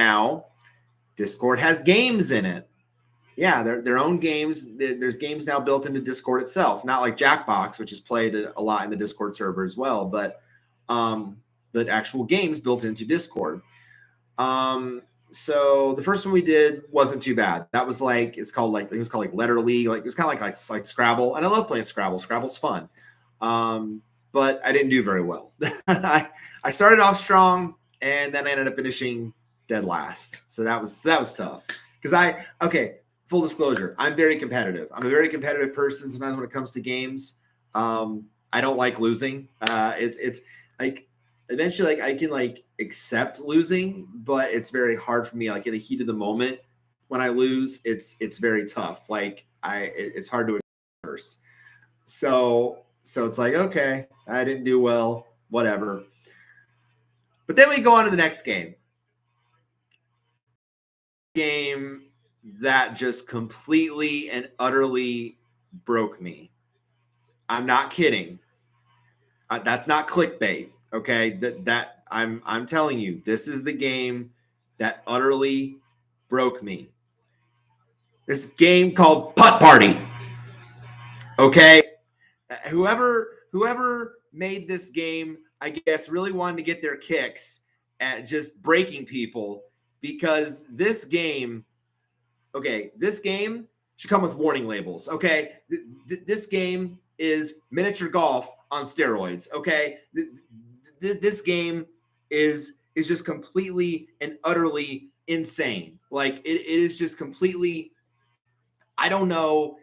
has games in it. Yeah, their own games. There's games now built into Discord itself, not like Jackbox, which is played a lot in the Discord server as well, but actual games built into Discord. So the first one we did wasn't too bad. That was it was called Letter League. Like it was kind of like Scrabble, and I love playing Scrabble. Scrabble's fun, but I didn't do very well. I started off strong, and then I ended up finishing dead last. So that was tough because full disclosure, I'm very competitive. I'm a very competitive person. Sometimes when it comes to games, I don't like losing. It's like eventually, I can accept losing, but it's very hard for me. Like in the heat of the moment, when I lose, it's very tough. It's hard to accept first. So it's like, okay, I didn't do well, whatever. But then we go on to the next game. Game that just completely and utterly broke me. I'm not kidding. That's not clickbait. Okay, that I'm telling you, this is the game that utterly broke me. This game called Putt Party. Okay, whoever made this game, I guess, really wanted to get their kicks at just breaking people, because this game should come with warning labels. Okay, this game is miniature golf on steroids. Okay, this game is just completely and utterly insane. Like it is just completely. I don't know.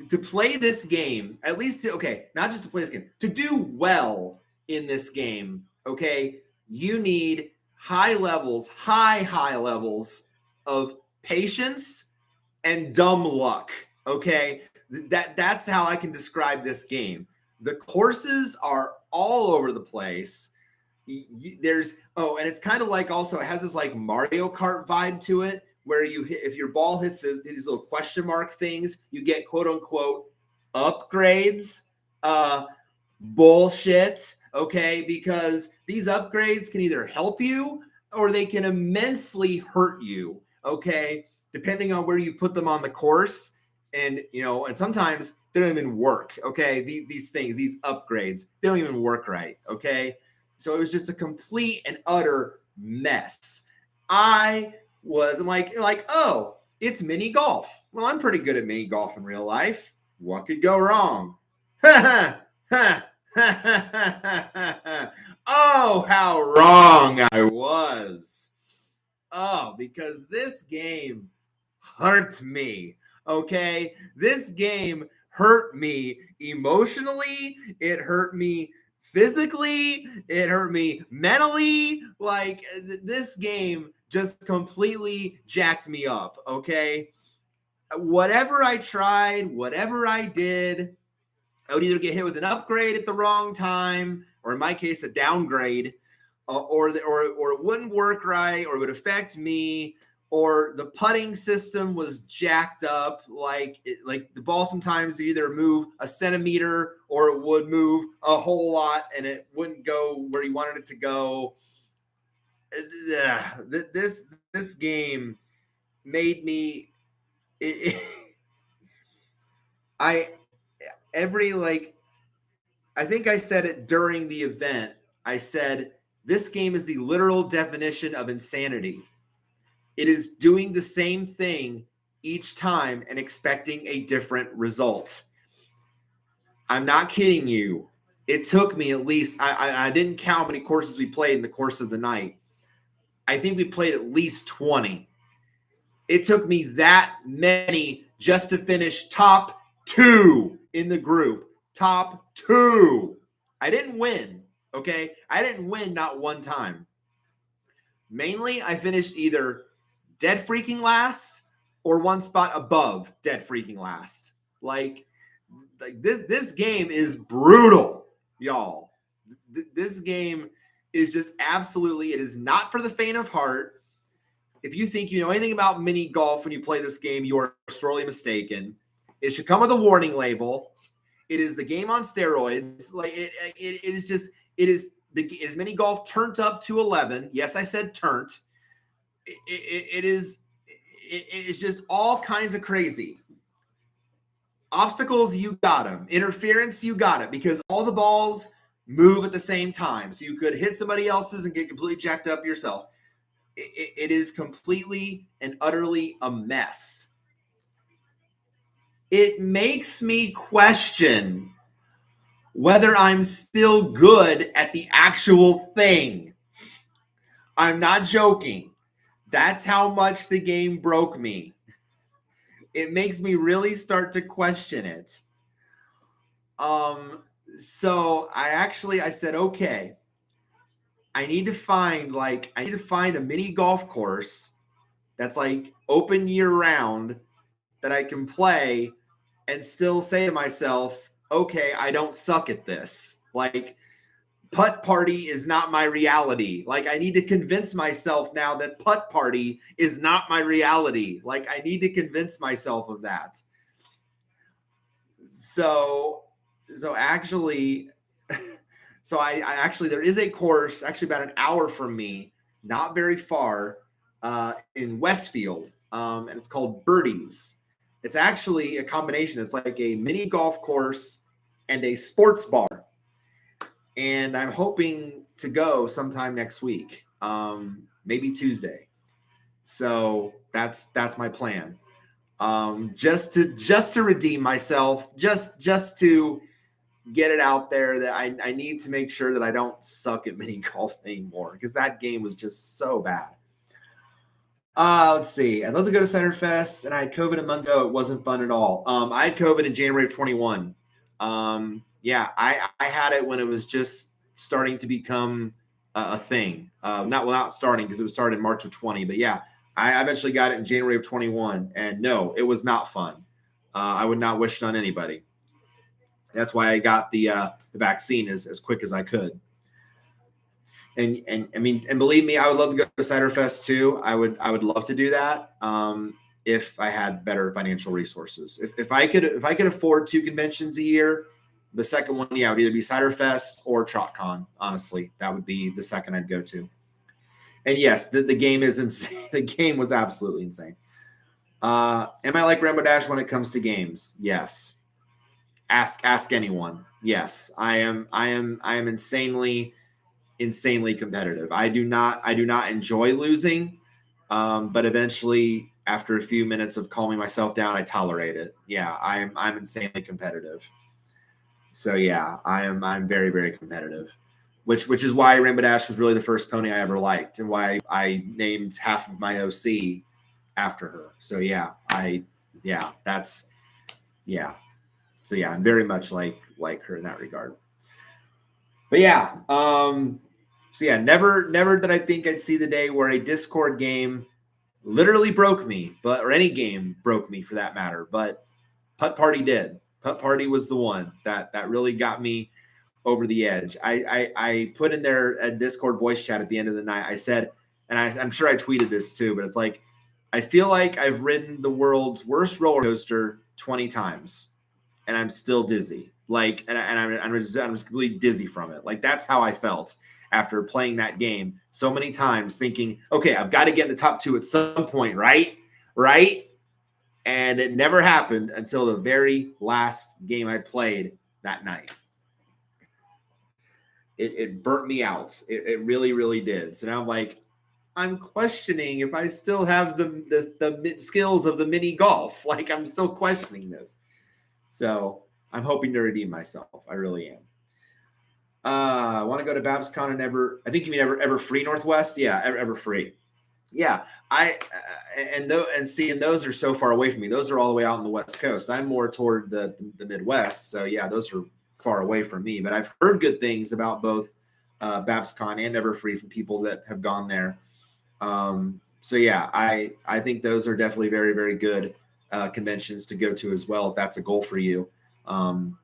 To play this game, at least not just to play this game, to do well in this game. Okay, you need high levels of patience and dumb luck. Okay, that's how I can describe this game. The courses are all over the place. And it's kind of also it has this Mario Kart vibe to it, where if your ball hits these little question mark things, you get quote unquote upgrades. Bullshit. okay? Because these upgrades can either help you or they can immensely hurt you, okay? Depending on where you put them on the course. And, and sometimes they don't even work, okay? These things, these upgrades, they don't even work right, okay? So it was just a complete and utter mess. I'm like, oh, it's mini golf. Well, I'm pretty good at mini golf in real life. What could go wrong? Oh, how wrong I was. Oh, because this game hurt me. Okay. This game hurt me emotionally. It hurt me physically. It hurt me mentally. Like, this game just completely jacked me up. Okay. Whatever I tried, whatever I did, I would either get hit with an upgrade at the wrong time, or in my case, a downgrade, or it wouldn't work right, or it would affect me, or the putting system was jacked up. Like the ball sometimes either move a centimeter or it would move a whole lot, and it wouldn't go where you wanted it to go. This game made me. I think I said it during the event. I said, this game is the literal definition of insanity. It is doing the same thing each time and expecting a different result. I'm not kidding you. It took me at least, I didn't count how many courses we played in the course of the night. I think we played at least 20. It took me that many just to finish top 2 in the group. Top 2. I didn't win, okay? I didn't win not one time. Mainly, I finished either dead freaking last or one spot above dead freaking last. Like this game is brutal, y'all. This game is just absolutely, it is not for the faint of heart. If you think you know anything about mini golf when you play this game, you are sorely mistaken. It should come with a warning label. It is the game on steroids. Like it is mini golf turned up to 11. Yes, I said turned. It is just all kinds of crazy. Obstacles, you got them. Interference, you got it, because all the balls move at the same time. So you could hit somebody else's and get completely jacked up yourself. It is completely and utterly a mess. It makes me question whether I'm still good at the actual thing. I'm not joking. That's how much the game broke me. It makes me really start to question it. So I said, okay, I need to find a mini golf course that's like open year round that I can play and still say to myself, okay, I don't suck at this. Like, putt party is not my reality. Like, I need to convince myself now that putt party is not my reality. Like, I need to convince myself of that. So actually, I actually, there is a course actually about an hour from me, not very far, in Westfield, and it's called Birdies. It's actually a combination. It's like a mini golf course and a sports bar. And I'm hoping to go sometime next week, maybe Tuesday. So that's my plan. Just to redeem myself, just to get it out there that I need to make sure that I don't suck at mini golf anymore, because that game was just so bad. Let's see. I'd love to go to Center Fest, and I had COVID a month ago. It wasn't fun at all. I had COVID in January of 21. Yeah, I had it when it was just starting to become a thing. Not starting, because it was started in March of 20. But yeah, I eventually got it in January of 21. And no, it was not fun. I would not wish it on anybody. That's why I got the vaccine as quick as I could. And I mean, and believe me, I would love to go to Cider Fest too. I would love to do that if I had better financial resources. If I could afford 2 conventions a year, The second one, yeah, would either be Cider Fest or TrotCon. Honestly, that would be the second I'd go to. And yes, the game is insane. The game was absolutely insane. Am I like Rainbow Dash when it comes to games? Yes. Ask anyone. Yes, I am insanely competitive. I do not enjoy losing, but eventually, after a few minutes of calming myself down, I tolerate it. Yeah, I'm insanely competitive. So yeah, I'm very, very competitive, which is why Rainbow Dash was really the first pony I ever liked, and why I named half of my OC after her. So yeah, that's yeah. So yeah, I'm very much like her in that regard. But yeah, so yeah, never did I think I'd see the day where a Discord game literally broke me, or any game broke me for that matter. But Putt Party did. Putt Party was the one that really got me over the edge. I put in there a Discord voice chat at the end of the night. I said, and I'm sure I tweeted this too, but it's like, I feel like I've ridden the world's worst roller coaster 20 times, and I'm still dizzy. Like, and I'm just completely dizzy from it. Like, that's how I felt after playing that game so many times, thinking, okay, I've got to get in the top 2 at some point, right? And it never happened until the very last game I played that night. It burnt me out. It really, really did. So now I'm like, I'm questioning if I still have the skills of the mini golf. Like, I'm still questioning this. So I'm hoping to redeem myself. I really am. I want to go to BabsCon and I think you mean ever free Northwest? Yeah, ever free. Yeah, and those are so far away from me. Those are all the way out on the West Coast. I'm more toward the Midwest. So yeah, those are far away from me. But I've heard good things about both BabsCon and Everfree from people that have gone there. So yeah, I think those are definitely very, very good conventions to go to as well if that's a goal for you.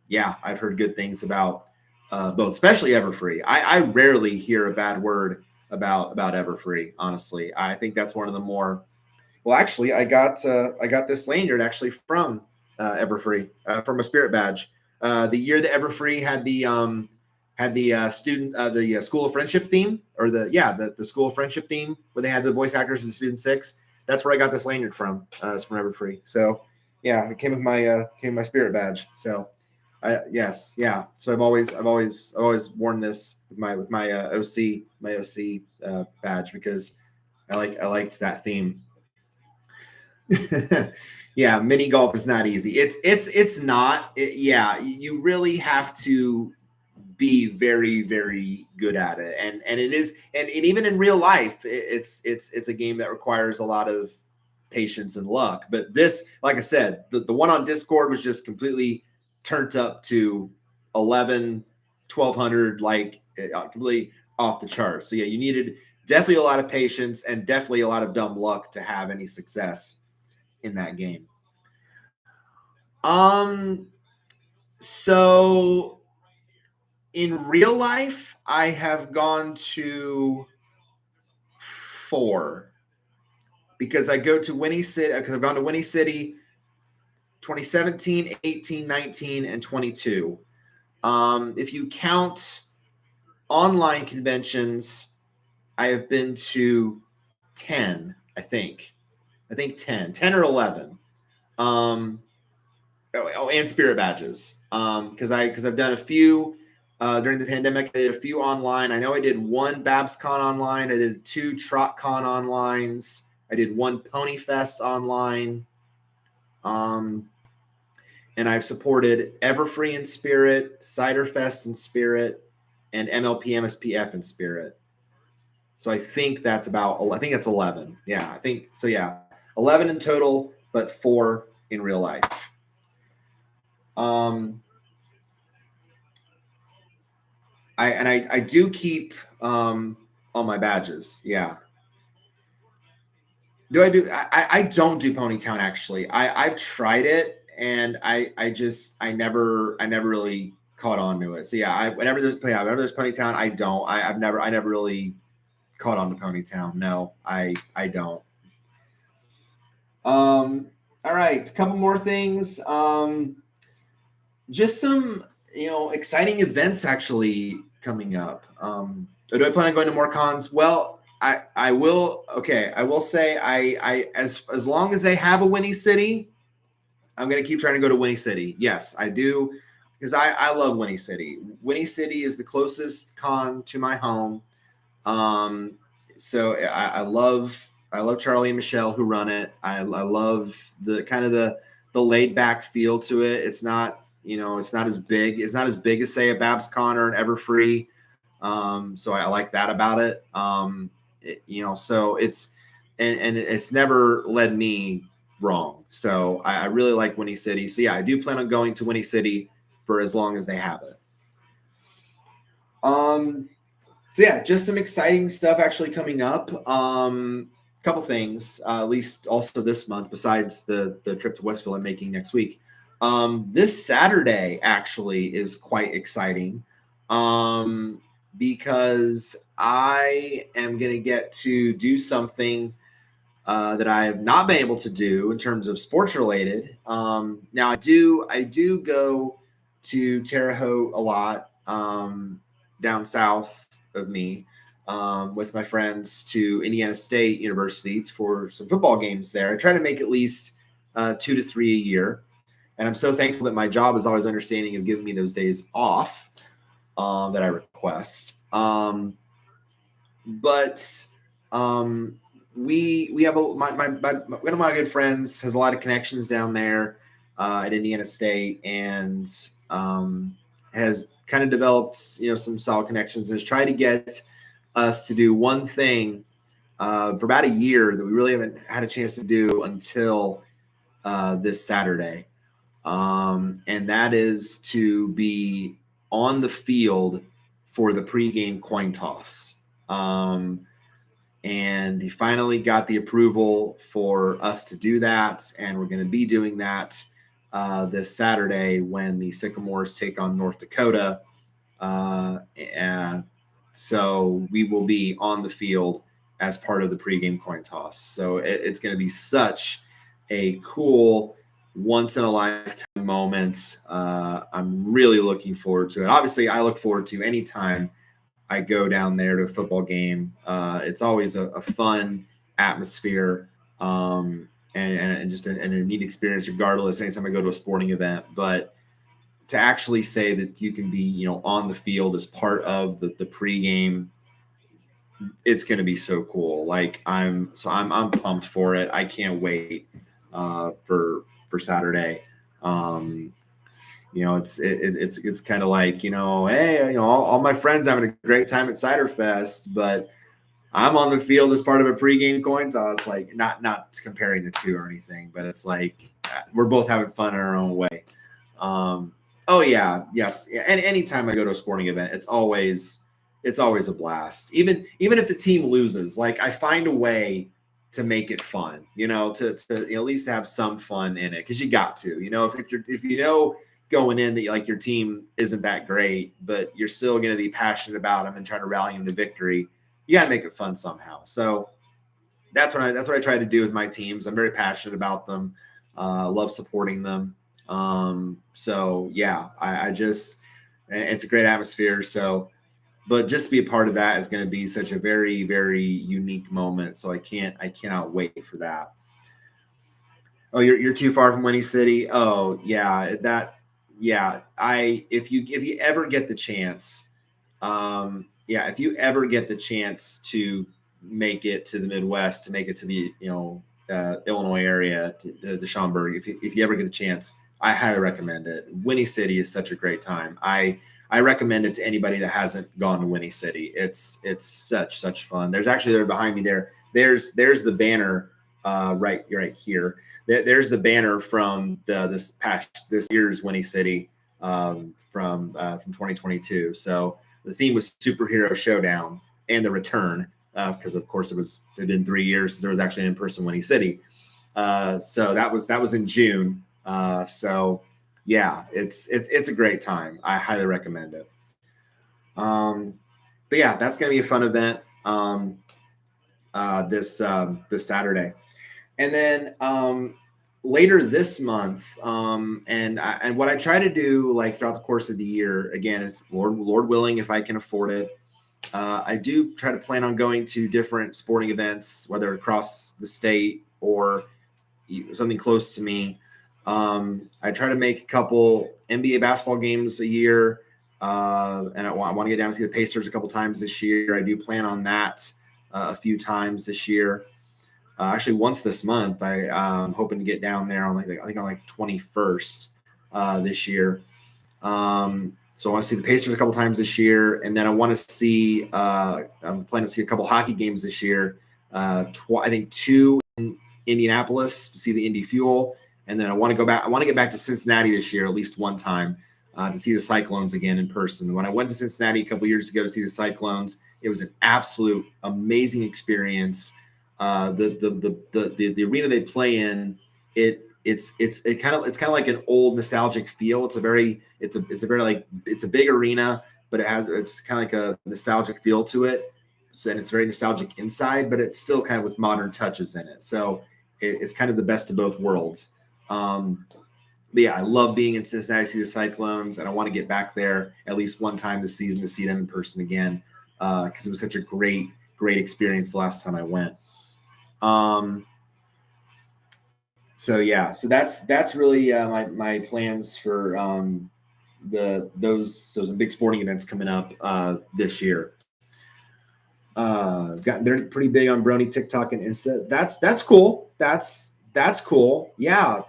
Yeah, I've heard good things about both, especially Everfree. I rarely hear a bad word about Everfree. Honestly, I think that's one of the more. Well, actually, I got this lanyard actually from Everfree from a Spirit badge. The year that Everfree had the student the School of Friendship theme, or the School of Friendship theme, where they had the voice actors of the Student 6. That's where I got this lanyard from. It's from Everfree. So yeah, it came with my Spirit badge. So yes, yeah. So I've always worn this with my OC badge because I liked that theme. Yeah, mini golf is not easy. It's not. Yeah, you really have to be very, very good at it, and it is, and even in real life, it's a game that requires a lot of patience and luck. But this, like I said, the one on Discord was just completely turned up to 11 1200, like completely off the charts. So yeah, you needed definitely a lot of patience and definitely a lot of dumb luck to have any success in that game. So in real life, I have gone to 4 because I go to Winnie City, because I've gone to Winnie City 2017, 18, 19, and 22. If you count online conventions, I have been to 10, I think 10 or 11. And Spirit badges. Because I've done a few during the pandemic. I did a few online. I know I did 1 BabsCon online. I did 2 TrotCon onlines. I did 1 Pony Fest online. And I've supported Everfree in Spirit, Cider Fest in Spirit, and MLP MSPF in Spirit. So I think that's 11. Yeah, I think so. Yeah, 11 in total, but 4 in real life. I do keep all my badges. Yeah. I don't do Ponytown actually. I've tried it and I never really caught on to it. So yeah, whenever there's Ponytown, I never really caught on to Ponytown. No, I don't. All right, a couple more things. Just some, exciting events actually coming up. Do I plan on going to more cons? Well, I will. Okay, I will say I as long as they have a Winnie City, I'm gonna keep trying to go to Winnie City. Yes, I do, because I love Winnie City. Winnie City is the closest con to my home. Um, so I love Charlie and Michelle who run it. I love the kind of the laid back feel to it. It's not it's not as big. It's not as big as say a Babs Con or an Everfree. So I like that about it. So and it's never led me wrong. So I really like Winnie City. So yeah, I do plan on going to Winnie City for as long as they have it. So yeah, just some exciting stuff actually coming up. Couple things, at least also this month, besides the trip to Westville I'm making next week. This Saturday actually is quite exciting, because I am going to get to do something that I have not been able to do in terms of sports related. Now I do go to Terre Haute a lot, down south of me, with my friends to Indiana State University for some football games there. I try to make at least 2 to 3 a year, and I'm so thankful that my job is always understanding of giving me those days off that I request. But we have one of my good friends has a lot of connections down there at Indiana State, and has kind of developed some solid connections, and has tried to get us to do one thing for about a year that we really haven't had a chance to do until this Saturday, and that is to be on the field for the pregame coin toss. And he finally got the approval for us to do that, and we're going to be doing that this Saturday when the Sycamores take on North Dakota. And so we will be on the field as part of the pregame coin toss. So it's going to be such a cool, once in a lifetime moment. I'm really looking forward to it. Obviously, I look forward to any time I go down there to a football game. It's always a fun atmosphere, and just a neat experience, regardless. Anytime I go to a sporting event, but to actually say that you can be, on the field as part of the pregame, it's going to be so cool. Like I'm pumped for it. I can't wait for Saturday. It's kind of like, hey, all my friends having a great time at Cider Fest, but I'm on the field as part of a pregame coin toss. Like not comparing the two or anything, but it's like we're both having fun in our own way. Oh yeah, yes. And anytime I go to a sporting event, it's always a blast. Even if the team loses, like I find a way to make it fun, to at least have some fun in it, because you got to, if going in that like your team isn't that great, but you're still going to be passionate about them and trying to rally them to victory, you got to make it fun somehow. So that's what I try to do with my teams. I'm very passionate about them. Love supporting them. So yeah, I just, it's a great atmosphere. So, but just to be a part of that is going to be such a very, very unique moment. So I cannot wait for that. Oh, you're too far from Winnie City. Oh yeah, if you ever get the chance, if you ever get the chance to make it to the Midwest, to make it to the Illinois area, to Schaumburg, if you ever get the chance, I highly recommend it. Winnie City is such a great time. I recommend it to anybody that hasn't gone to Winnie City. It's such fun. There's actually, there behind me there. There's the banner right here. There's the banner from this year's Winnie City, from 2022. So the theme was Superhero Showdown and the Return, because of course it had been 3 years since there was actually an in-person Winnie City. So that was in June. So yeah, it's a great time. I highly recommend it. But yeah, that's gonna be a fun event this Saturday. And then later this month, and what I try to do like throughout the course of the year, again, is Lord willing, if I can afford it, I do try to plan on going to different sporting events, whether across the state or something close to me. I try to make a couple NBA basketball games a year, and I want to get down to see the Pacers a couple times this year. I do plan on that a few times this year. Actually, once this month, I'm hoping to get down there on I think on like the 21st this year. So I want to see the Pacers a couple times this year, and then I want to see. I'm planning to see a couple hockey games this year. I think 2 in Indianapolis to see the Indy Fuel, and then I want to go back. I want to get back to Cincinnati this year at least one time to see the Cyclones again in person. When I went to Cincinnati a couple years ago to see the Cyclones, it was an absolute amazing experience. The arena they play in, it's kind of like an old nostalgic feel. It's a very like it's a big arena, but it's kind of like a nostalgic feel to it. So, and it's very nostalgic inside, but it's still kind of with modern touches in it. So it's kind of the best of both worlds. But yeah, I love being in Cincinnati to see the Cyclones, and I want to get back there at least one time this season to see them in person again, because it was such a great experience the last time I went. So yeah, so that's really my plans for those big sporting events coming up this year. They're pretty big on Brony, TikTok, and Insta. That's cool. That's cool. Yeah.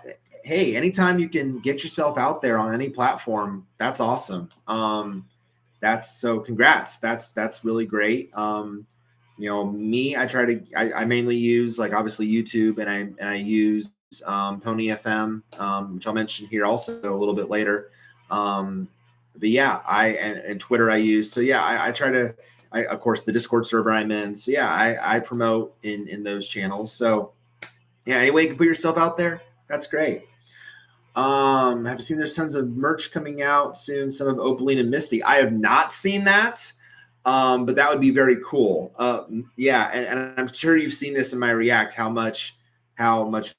Hey, anytime you can get yourself out there on any platform, that's awesome. That's so congrats. That's really great. Me, I mainly use like obviously YouTube, and I use Pony FM, which I'll mention here also a little bit later. But yeah, and Twitter I use. So yeah, I try to. Of course, the Discord server I'm in. So yeah, I promote in those channels. So yeah, any way you can put yourself out there, that's great. Have seen there's tons of merch coming out soon. Some of Opaline and Misty. I have not seen that, but that would be very cool. Yeah, and I'm sure you've seen this in my react. How much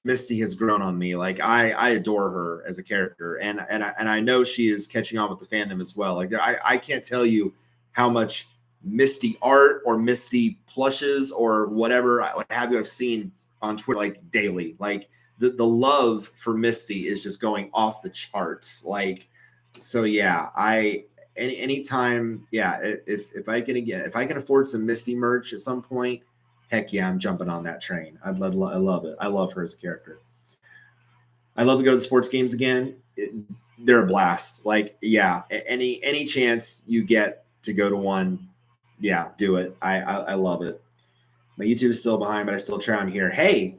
Misty has grown on me. Like I adore her as a character, and I know she is catching on with the fandom as well. Like I can't tell you how much Misty art or Misty plushes or whatever what have you I've seen on Twitter like daily. Like the love for Misty is just going off the charts. Like, so yeah, anytime, yeah, if I can afford some Misty merch at some point, heck yeah, I'm jumping on that train. I love it. I love her as a character. I love to go to the sports games again. They're a blast. Like, yeah, any chance you get to go to one, yeah, do it. I love it. My YouTube is still behind, but I still try on here. Hey,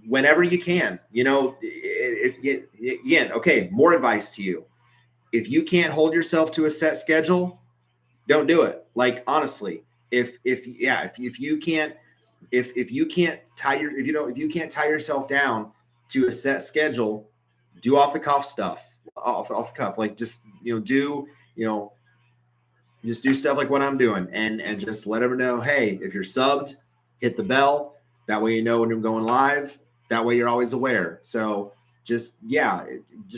whenever you can, again, okay, more advice to you. If you can't hold yourself to a set schedule, don't do it. Like, honestly, if you can't tie yourself down to a set schedule, do off the cuff stuff, off the cuff. Like just just do stuff like what I'm doing, and just let everyone know, hey, if you're subbed, hit the bell. That way you know when I'm going live. That way you're always aware. So just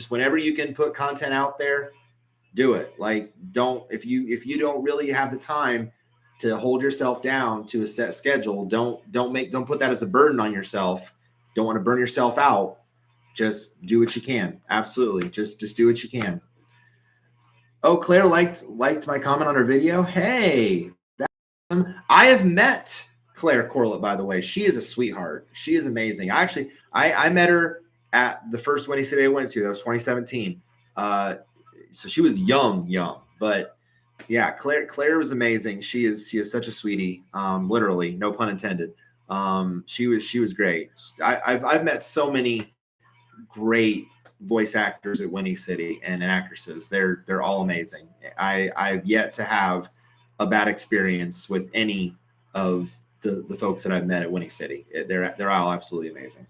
whenever you can put content out there, do it. Like if you don't really have the time to hold yourself down to a set schedule, don't put that as a burden on yourself. Don't want to burn yourself out. Just do what you can. Absolutely. Just do what you can. Oh, Claire liked my comment on her video. Hey, I have met Claire Corlett, by the way. She is a sweetheart. She is amazing. I met her at the first Winnie City I went to. That was 2017. So she was young, but yeah, Claire was amazing. She is such a sweetie. Literally, no pun intended. She was great. I've met so many great voice actors at Winnie City and actresses. They're all amazing. I've yet to have a bad experience with any of the folks that I've met at Winnie City. They're all absolutely amazing.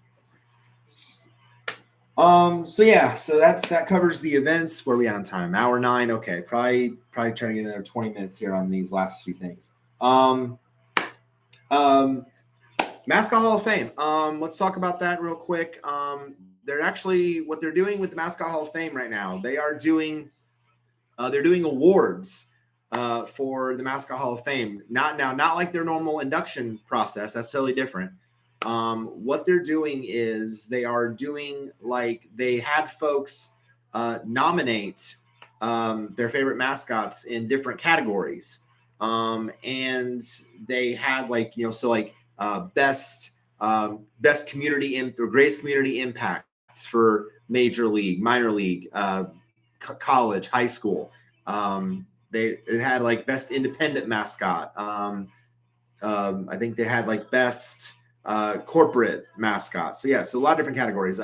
So that covers the events. Where are we at on time? Hour 9. Okay, probably trying to get another 20 minutes here on these last few things. Mascot Hall of Fame. Let's talk about that real quick. they're actually what they're doing with the Mascot Hall of Fame right now. They're doing awards for the Mascot Hall of Fame. Not like their normal induction process. That's totally different. What they're doing is they are doing like they had folks nominate their favorite mascots in different categories. And they had like, so like best community or greatest community impacts for major league, minor league, college, high school. They had like best independent mascot. I think they had like best corporate mascot. So yeah, so a lot of different categories.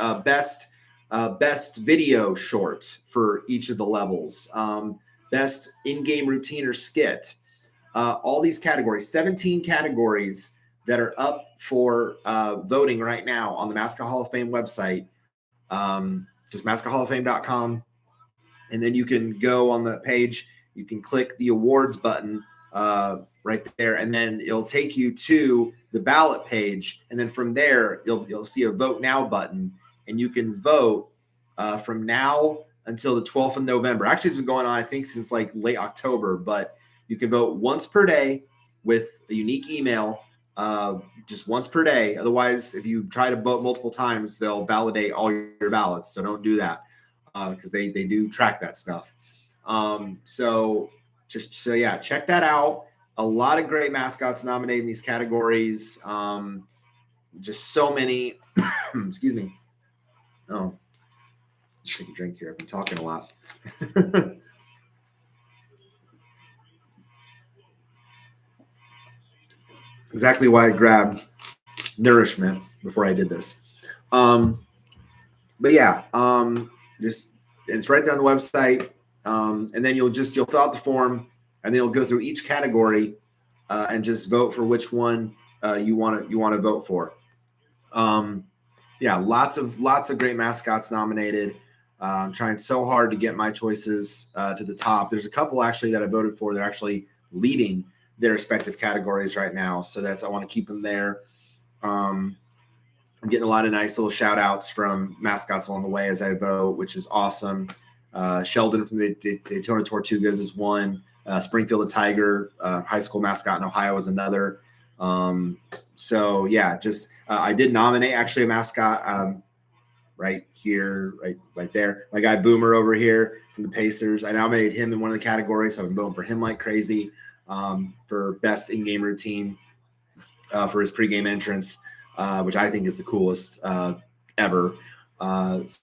Best video short for each of the levels. Best in-game routine or skit. All these categories, 17 categories that are up for voting right now on the Mascot Hall of Fame website. Just mascothall.fame.com. And then you can go on the page, you can click the awards button right there, and then it'll take you to the ballot page. And then from there, you'll see a vote now button, and you can vote from now until the 12th of November. Actually, it's been going on, I think, since like late October, but you can vote once per day with a unique email, just once per day. Otherwise, if you try to vote multiple times, they'll validate all your ballots. So don't do that because they do track that stuff. So yeah, check that out. A lot of great mascots nominated in these categories. Just so many. Excuse me. Oh, take a drink here. I've been talking a lot. Exactly why I grabbed nourishment before I did this. But yeah, just it's right there on the website. And then you'll fill out the form, and then you'll go through each category and just vote for which one you want to vote for. Yeah, lots of great mascots nominated. I'm trying so hard to get my choices to the top. There's a couple actually that I voted for. They're actually leading their respective categories right now. So I want to keep them there. I'm getting a lot of nice little shout outs from mascots along the way as I vote, which is awesome. Sheldon from the Daytona Tortugas is one. Springfield the Tiger, high school mascot in Ohio, is another. So yeah, just I did nominate actually a mascot right here, right there. My guy Boomer over here from the Pacers. I nominated him in one of the categories, so I've been voting for him like crazy for best in-game routine for his pregame entrance, which I think is the coolest ever.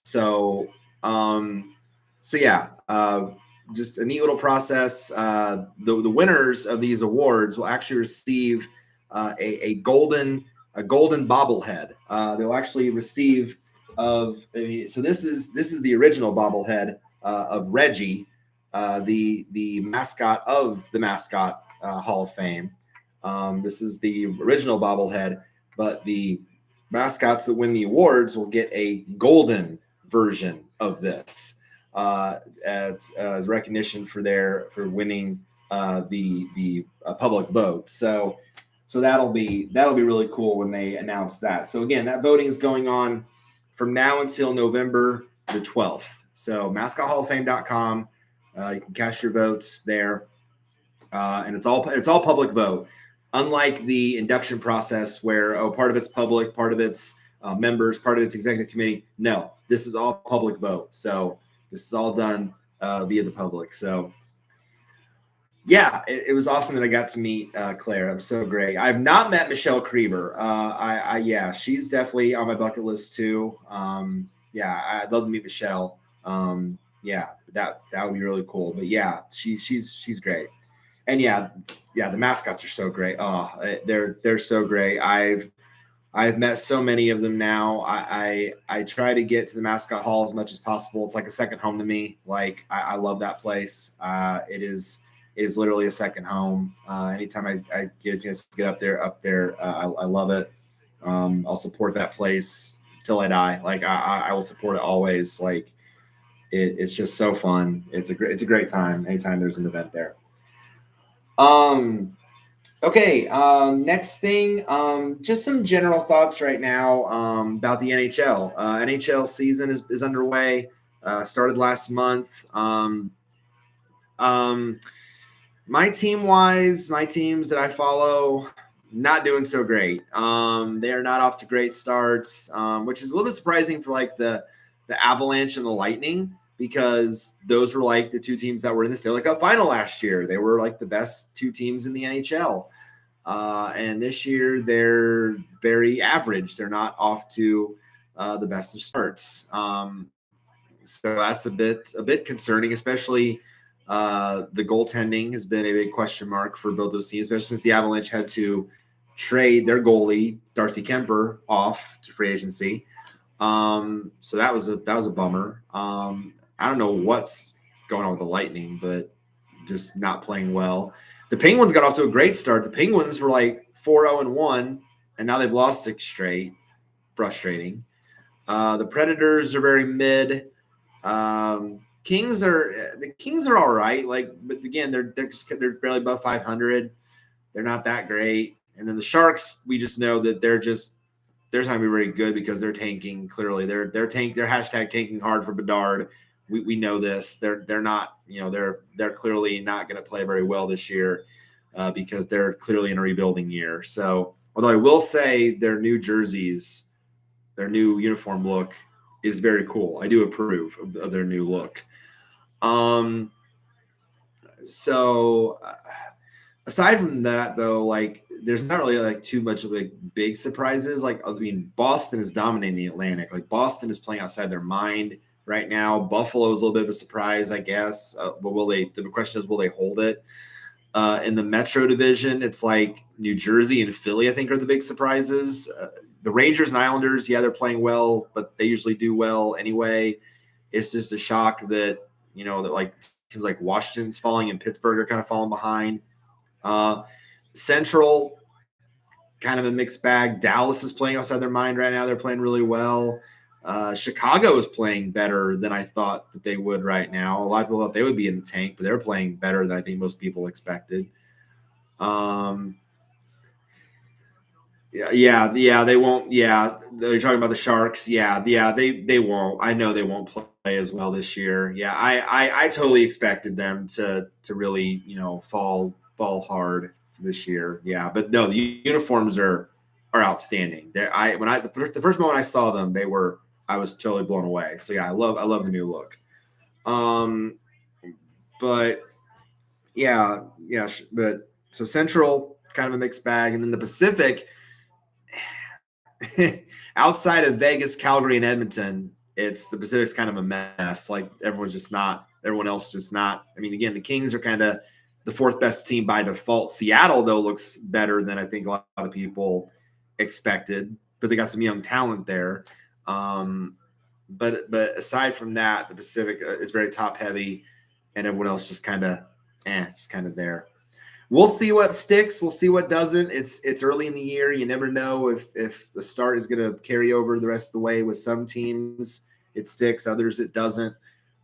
So yeah, just a neat little process. The winners of these awards will actually receive a golden bobblehead. They'll actually receive so this is the original bobblehead of Reggie, the mascot of the Mascot Hall of Fame. This is the original bobblehead, but the mascots that win the awards will get a golden version of this as recognition for winning the public vote. So that'll be really cool when they announce that. So again, that voting is going on from now until November the 12th. So mascothallofFame.com. You can cast your votes there, and it's all public vote. Unlike the induction process, where part of it's public, part of it's members, part of it's executive committee. No, this is all public vote. So this is all done via the public. So yeah, it was awesome that I got to meet Claire. It was so great. I've not met Michelle Krieber. Yeah, she's definitely on my bucket list too. Yeah, I'd love to meet Michelle. Yeah, that would be really cool. But yeah, she's great. And yeah, the mascots are so great. Oh, they're so great. I've met so many of them now. I try to get to the mascot hall as much as possible. It's like a second home to me. Like I love that place. It is literally a second home. Anytime I get a chance to get up there, I love it. I'll support that place till I die. Like I will support it always. Like it's just so fun. It's a great time anytime there's an event there. Okay, next thing, just some general thoughts right now about the NHL. NHL season is underway. Started last month. Um, my teams that I follow, not doing so great. They are not off to great starts, which is a little bit surprising for like the Avalanche and the Lightning, because those were like the two teams that were in the Stanley Cup final last year. They were like the best two teams in the NHL. And this year they're very average. They're not off to the best of starts. So that's a bit concerning, especially the goaltending has been a big question mark for both those teams, especially since the Avalanche had to trade their goalie Darcy Kemper off to free agency. So that was a bummer. I don't know what's going on with the Lightning, but just not playing well. The Penguins got off to a great start. The Penguins were like 4-0-1, and now they've lost 6 straight. Frustrating. The Predators are very mid. The Kings are all right. Like, but again, they're barely above 500. They're not that great. And then the Sharks, we just know that they're not gonna be very good because they're tanking. Clearly, they're hashtag tanking hard for Bedard. We know this. They're not, they're clearly not going to play very well this year because they're clearly in a rebuilding year. So, although I will say their new jerseys, their new uniform look is very cool. I do approve of their new look. So aside from that, though, like there's not really like too much of like big surprises. Like, I mean, Boston is dominating the Atlantic. Like, Boston is playing outside their mind right now. Buffalo is a little bit of a surprise, I guess. But will they? The question is, will they hold it? In the Metro Division, it's like New Jersey and Philly, I think, are the big surprises. The Rangers and Islanders, yeah, they're playing well, but they usually do well anyway. It's just a shock that that like teams like Washington's falling and Pittsburgh are kind of falling behind. Central, kind of a mixed bag. Dallas is playing outside their mind right now. They're playing really well. Chicago is playing better than I thought that they would right now. A lot of people thought they would be in the tank, but they're playing better than I think most people expected. Yeah, they won't. Yeah, they're talking about the Sharks. Yeah, they won't. I know they won't play as well this year. Yeah, I totally expected them to really fall hard this year. Yeah, but no, the uniforms are outstanding. The first moment I saw them, I was totally blown away. So yeah, I love the new look. But yeah, but so Central, kind of a mixed bag, and then the Pacific. Outside of Vegas, Calgary, and Edmonton, it's the Pacific's kind of a mess. Like, everyone else just not. I mean, again, the Kings are kind of the fourth best team by default. Seattle, though, looks better than I think a lot of people expected, but they got some young talent there. But aside from that, the Pacific is very top heavy, and everyone else just kind of there. We'll see what sticks. We'll see what doesn't. It's early in the year. You never know if the start is going to carry over the rest of the way. With some teams, it sticks. Others, it doesn't.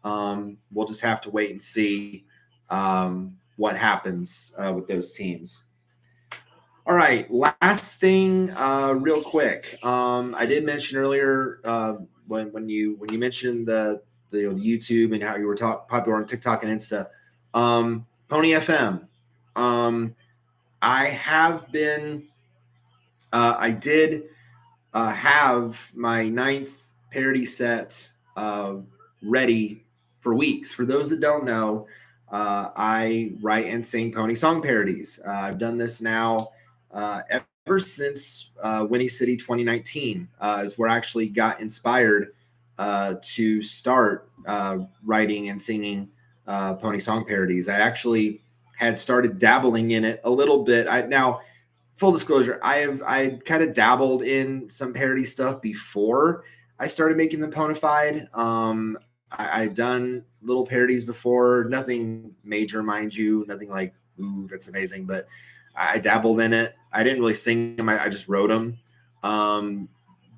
We'll just have to wait and see what happens with those teams. All right. Last thing, real quick. I did mention earlier when you mentioned the YouTube and how you were popular on TikTok and Insta. Pony FM. I have been. I did have my 9th parody set ready for weeks. For those that don't know, I write and sing pony song parodies. I've done this now ever since Winnie City 2019 is where I actually got inspired to start writing and singing pony song parodies. I actually had started dabbling in it a little bit. Now, full disclosure, I kind of dabbled in some parody stuff before I started making them ponified. I've done little parodies before, nothing major, mind you, nothing like, ooh, that's amazing, but I dabbled in it. I didn't really sing them. I just wrote them.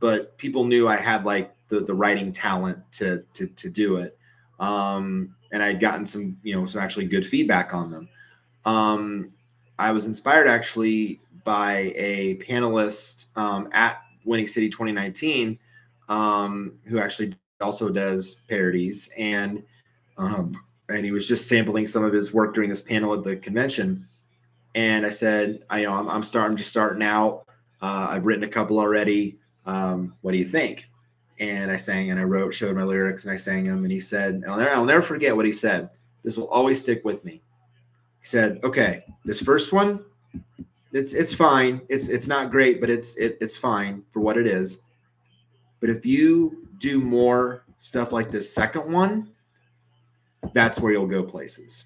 But people knew I had like the writing talent to do it. And I'd gotten some actually good feedback on them. I was inspired actually by a panelist at Winning City 2019 who actually also does parodies, and he was just sampling some of his work during this panel at the convention. And I said, I'm just starting out. I've written a couple already. What do you think? And I sang and I wrote, showed my lyrics, and I sang them. And he said, and I'll never forget what he said. This will always stick with me. He said, "Okay, this first one, it's fine. It's not great, but it's fine for what it is. But if you do more stuff like this second one, that's where you'll go places."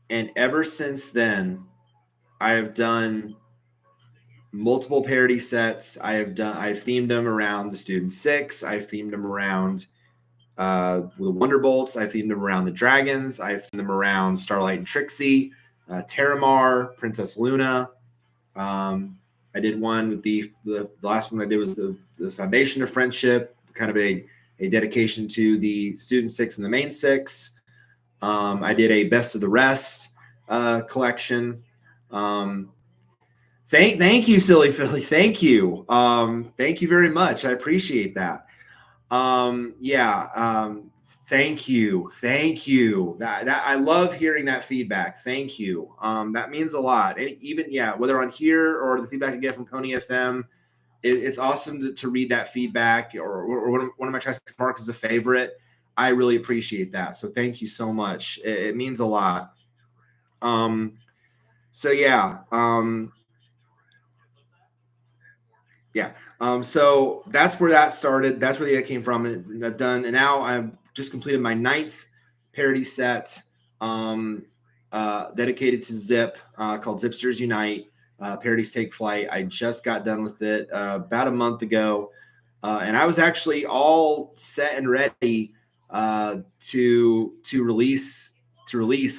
And ever since then, I have done multiple parody sets. I've themed them around the Student Six. I've themed them around the Wonderbolts. I've themed them around the Dragons. I've themed them around Starlight and Trixie, Terramar, Princess Luna. I did one with the last one I did was the Foundation of Friendship, kind of a dedication to the Student Six and the Main Six. I did a Best of the Rest collection. Thank you, Silly Philly. Thank you. Thank you very much. I appreciate that. Thank you. Thank you. That I love hearing that feedback. Thank you. That means a lot. And even, whether on here or the feedback I get from Pony FM, it's awesome to read that feedback, or one of my tracks mark as a favorite. I really appreciate that. So thank you so much. It means a lot. So that's where that started. That's where the idea came from. And I've done, and now I've just completed my 9th parody set dedicated to Zip called Zipsters Unite. Parodies Take Flight. I just got done with it about a month ago. And I was actually all set and ready to release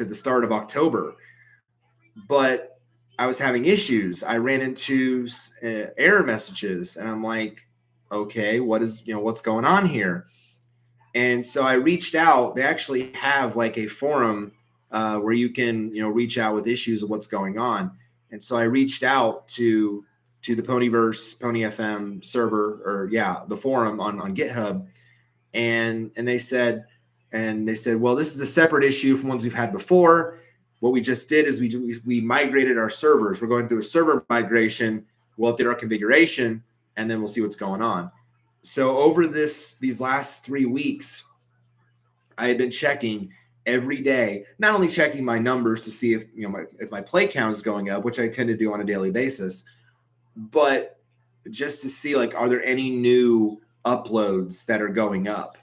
at the start of October. But I was having issues. I ran into error messages, and I'm like, okay, what's going on here? And so I reached out. They actually have like a forum where you can, reach out with issues of what's going on. And so I reached out to the Ponyverse, Pony FM server, or the forum on GitHub, and they said, well, this is a separate issue from ones we've had before. What we just did is we migrated our servers. We're going through a server migration. We'll update our configuration, and then we'll see what's going on. So over these last 3 weeks, I had been checking every day, not only checking my numbers to see if my play count is going up, which I tend to do on a daily basis, but just to see, like, are there any new uploads that are going up?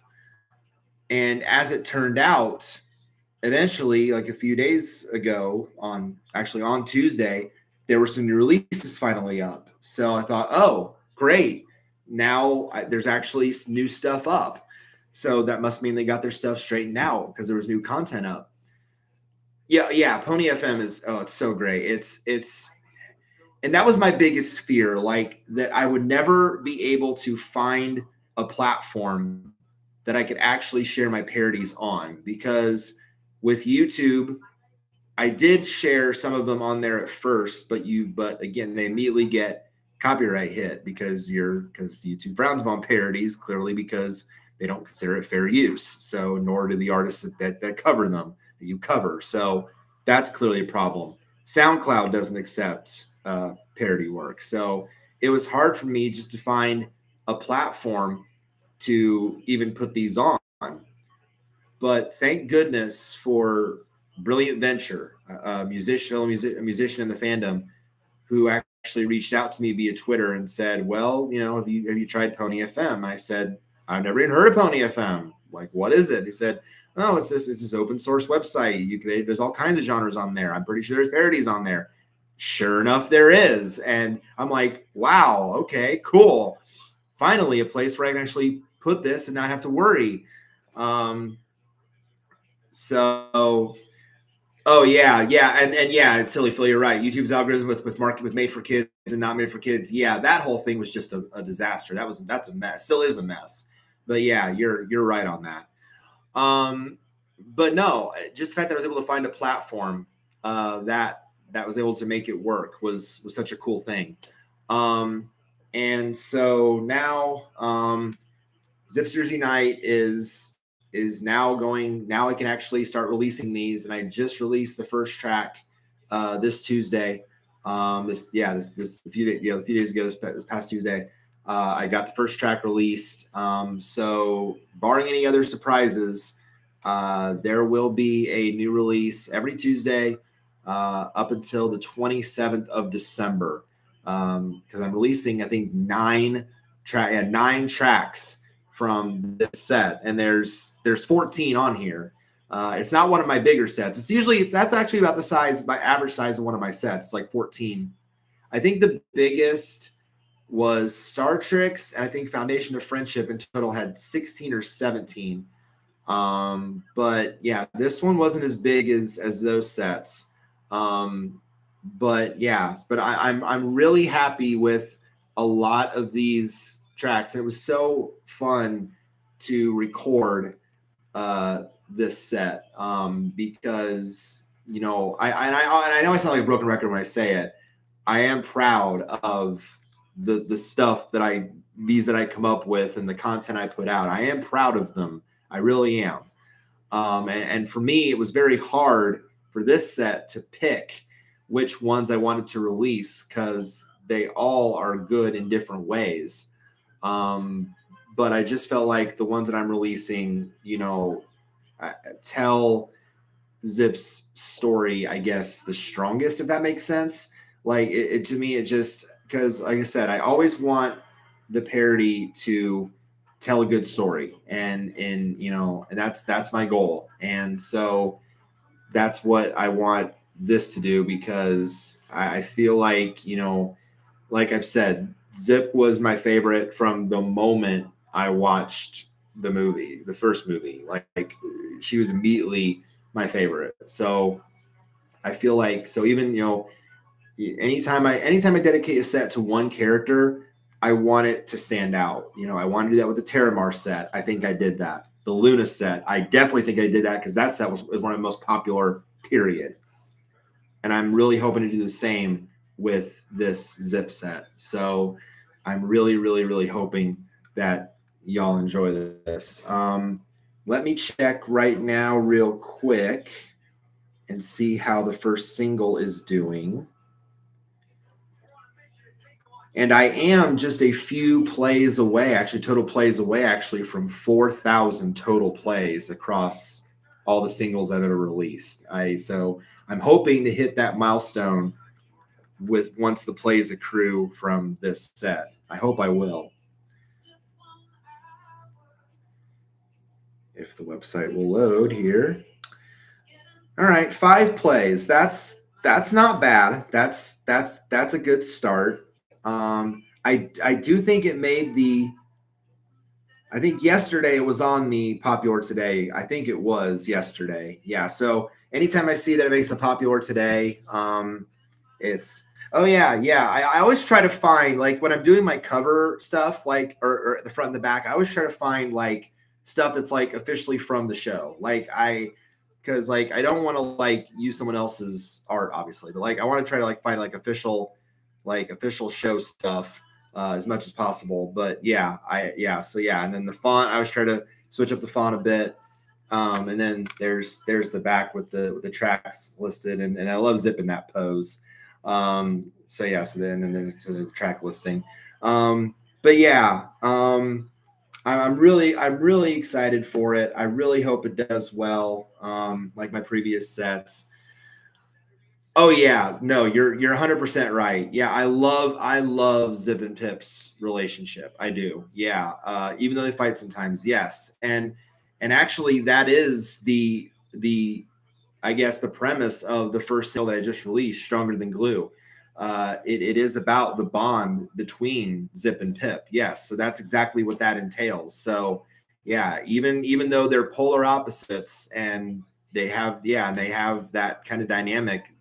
And as it turned out, eventually, like a few days ago, on Tuesday, there were some new releases finally up. So I thought, oh, great. Now there's actually new stuff up. So that must mean they got their stuff straightened out because there was new content up. Yeah. Pony FM is, it's so great. It's, and that was my biggest fear, like that I would never be able to find a platform that I could actually share my parodies on, because with YouTube, I did share some of them on there at first, but again, they immediately get copyright hit because YouTube frowns upon parodies, clearly because they don't consider it fair use. So nor do the artists that cover them, that you cover. So that's clearly a problem. SoundCloud doesn't accept parody work. So it was hard for me just to find a platform to even put these on. But thank goodness for Brilliant Venture, a musician in the fandom, who actually reached out to me via Twitter and said, well, have you tried Pony FM? I said, I've never even heard of Pony FM. Like, what is it? He said, oh, it's this open source website. There's all kinds of genres on there. I'm pretty sure there's parodies on there. Sure enough, there is. And I'm like, wow, okay, cool. Finally, a place where I can actually put this and not have to worry. And Silly Phil, you're right. YouTube's algorithm with made for kids and not made for kids. Yeah, that whole thing was just a disaster. That's a mess. Still is a mess. But yeah, you're right on that. But no, just the fact that I was able to find a platform that was able to make it work was such a cool thing. And so now Zipsters Unite is now going. Now I can actually start releasing these, and I just released the first track this Tuesday. This a few days ago, this past Tuesday. I got the first track released. So barring any other surprises, there will be a new release every Tuesday up until the 27th of December. Because I'm releasing, I think, 9 tracks from this set, and there's 14 on here. It's not one of my bigger sets. That's actually about the size, my average size of one of my sets. It's like 14. I think the biggest was Star Treks, and I think Foundation of Friendship in total had 16 or 17. But yeah, this one wasn't as big as those sets. But I'm really happy with a lot of these tracks, and it was so fun to record this set because I know I sound like a broken record when I say it. I am proud of the stuff that I come up with and the content I put out. I am proud of them. I really am. And for me, it was very hard for this set to pick which ones I wanted to release because they all are good in different ways. But I just felt like the ones that I'm releasing, tell Zip's story, I guess, the strongest, if that makes sense. Like it to me, it just, because like I said, I always want the parody to tell a good story, and that's my goal. And so that's what I want this to do, because I feel like, like I've said, Zip was my favorite from the moment I watched the first movie. Like she was immediately my favorite. So I feel like, so even, anytime I dedicate a set to one character, I want it to stand out. I want to do that with the Terramar set. I think I did that. The Luna set, I definitely think I did that because that set was one of the most popular, period. And I'm really hoping to do the same with this Zip set. So I'm really, really, really hoping that y'all enjoy this. Let me check right now real quick and see how the first single is doing. And I am just a few plays away, actually, total plays away, actually, from 4,000 total plays across all the singles I've ever released. So I'm hoping to hit that milestone with once the plays accrue from this set. I hope I will. If the website will load here. All right, 5 plays. That's not bad. That's a good start. I do think it made I think yesterday it was on the Popular Today. I think it was yesterday. Yeah. So anytime I see that it makes the Popular Today, it's, oh yeah. I always try to find, like, when I'm doing my cover stuff, like, or at the front and the back, I always try to find like stuff that's like officially from the show. Because like I don't want to like use someone else's art, obviously, but like I want to try to like find like official show stuff as much as possible. But and then the font, I always try to switch up the font a bit. And then there's the back with the tracks listed, and I love Zip in that pose. So then there's the track listing. But yeah, I'm really excited for it. I really hope it does well, like my previous sets. Oh yeah, no, you're 100% right. Yeah, I love Zip and Pip's relationship. I do. Yeah, even though they fight sometimes, yes. And actually, that is the I guess the premise of the first single that I just released, Stronger Than Glue. It is about the bond between Zip and Pip. Yes, so that's exactly what that entails. So yeah, even though they're polar opposites and they have that kind of dynamic,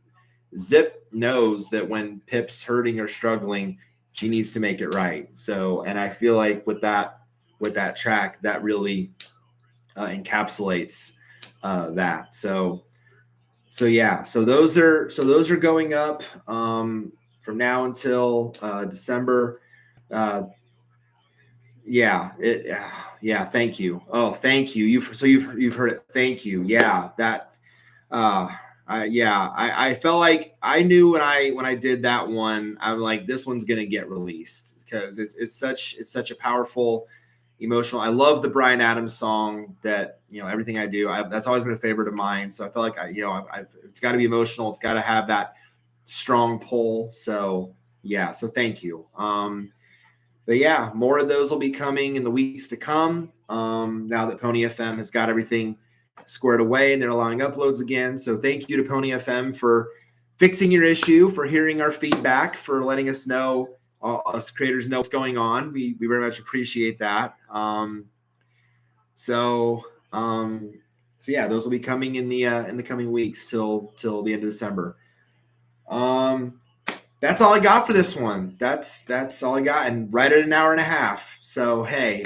Zip knows that when Pip's hurting or struggling, she needs to make it right. So, and I feel like with that track, that really encapsulates that. So So yeah, so those are going up from now until December. Uh, yeah, yeah. Thank you. Oh, thank you. You've heard it. Thank you. Yeah, that. Uh, I felt like I knew when I did that one. I'm like, this one's gonna get released because it's such a powerful, emotional. I love the Bryan Adams song that everything I do. That's always been a favorite of mine. So I felt like it's got to be emotional. It's got to have that strong pull. So yeah. So thank you. But yeah, more of those will be coming in the weeks to come. Now that Pony FM has got everything squared away and they're allowing uploads again. So thank you to Pony FM for fixing your issue, for hearing our feedback, for letting us know, us creators know what's going on. We very much appreciate that. So um, so yeah, those will be coming in the coming weeks till the end of December. That's all I got for this one. That's all I got, and right at an hour and a half. So hey,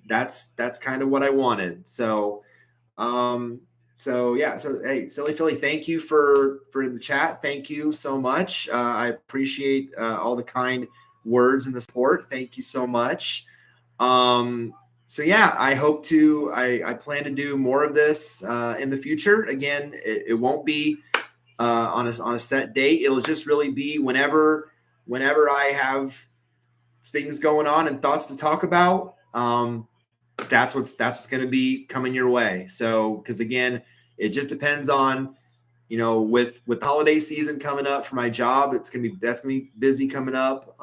that's kind of what I wanted. Um, so yeah. So hey, Silly Philly, thank you for the chat. Thank you so much. I appreciate all the kind words and the support. Thank you so much. So yeah, I plan to do more of this in the future. Again, it won't be on a set date. It'll just really be whenever I have things going on and thoughts to talk about. That's what's going to be coming your way. So because again, it just depends on with the holiday season coming up for my job. That's gonna be busy coming up.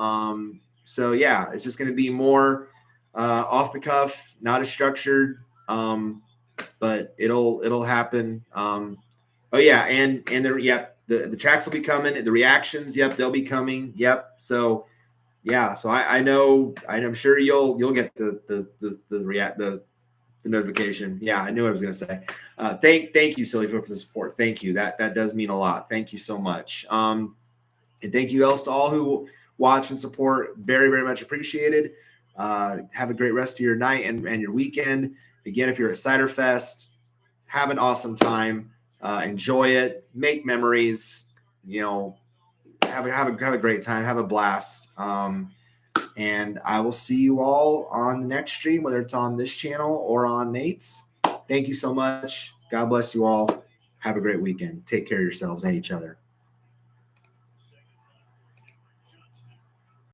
So yeah, it's just going to be more off the cuff, not as structured. But it'll happen. Oh yeah, and the tracks will be coming. The reactions, yep, they'll be coming. Yep. So yeah, so I know I'm sure you'll get the notification. Yeah, I knew what I was gonna say. Thank you, Silly, for the support. Thank you. That does mean a lot. Thank you so much. And thank you else to all who watch and support. Very, very much appreciated. Have a great rest of your night and your weekend. Again, if you're at Cider Fest, have an awesome time. Enjoy it. Make memories. Have a great time. Have a blast. And I will see you all on the next stream, whether it's on this channel or on Nate's. Thank you so much. God bless you all. Have a great weekend. Take care of yourselves and each other.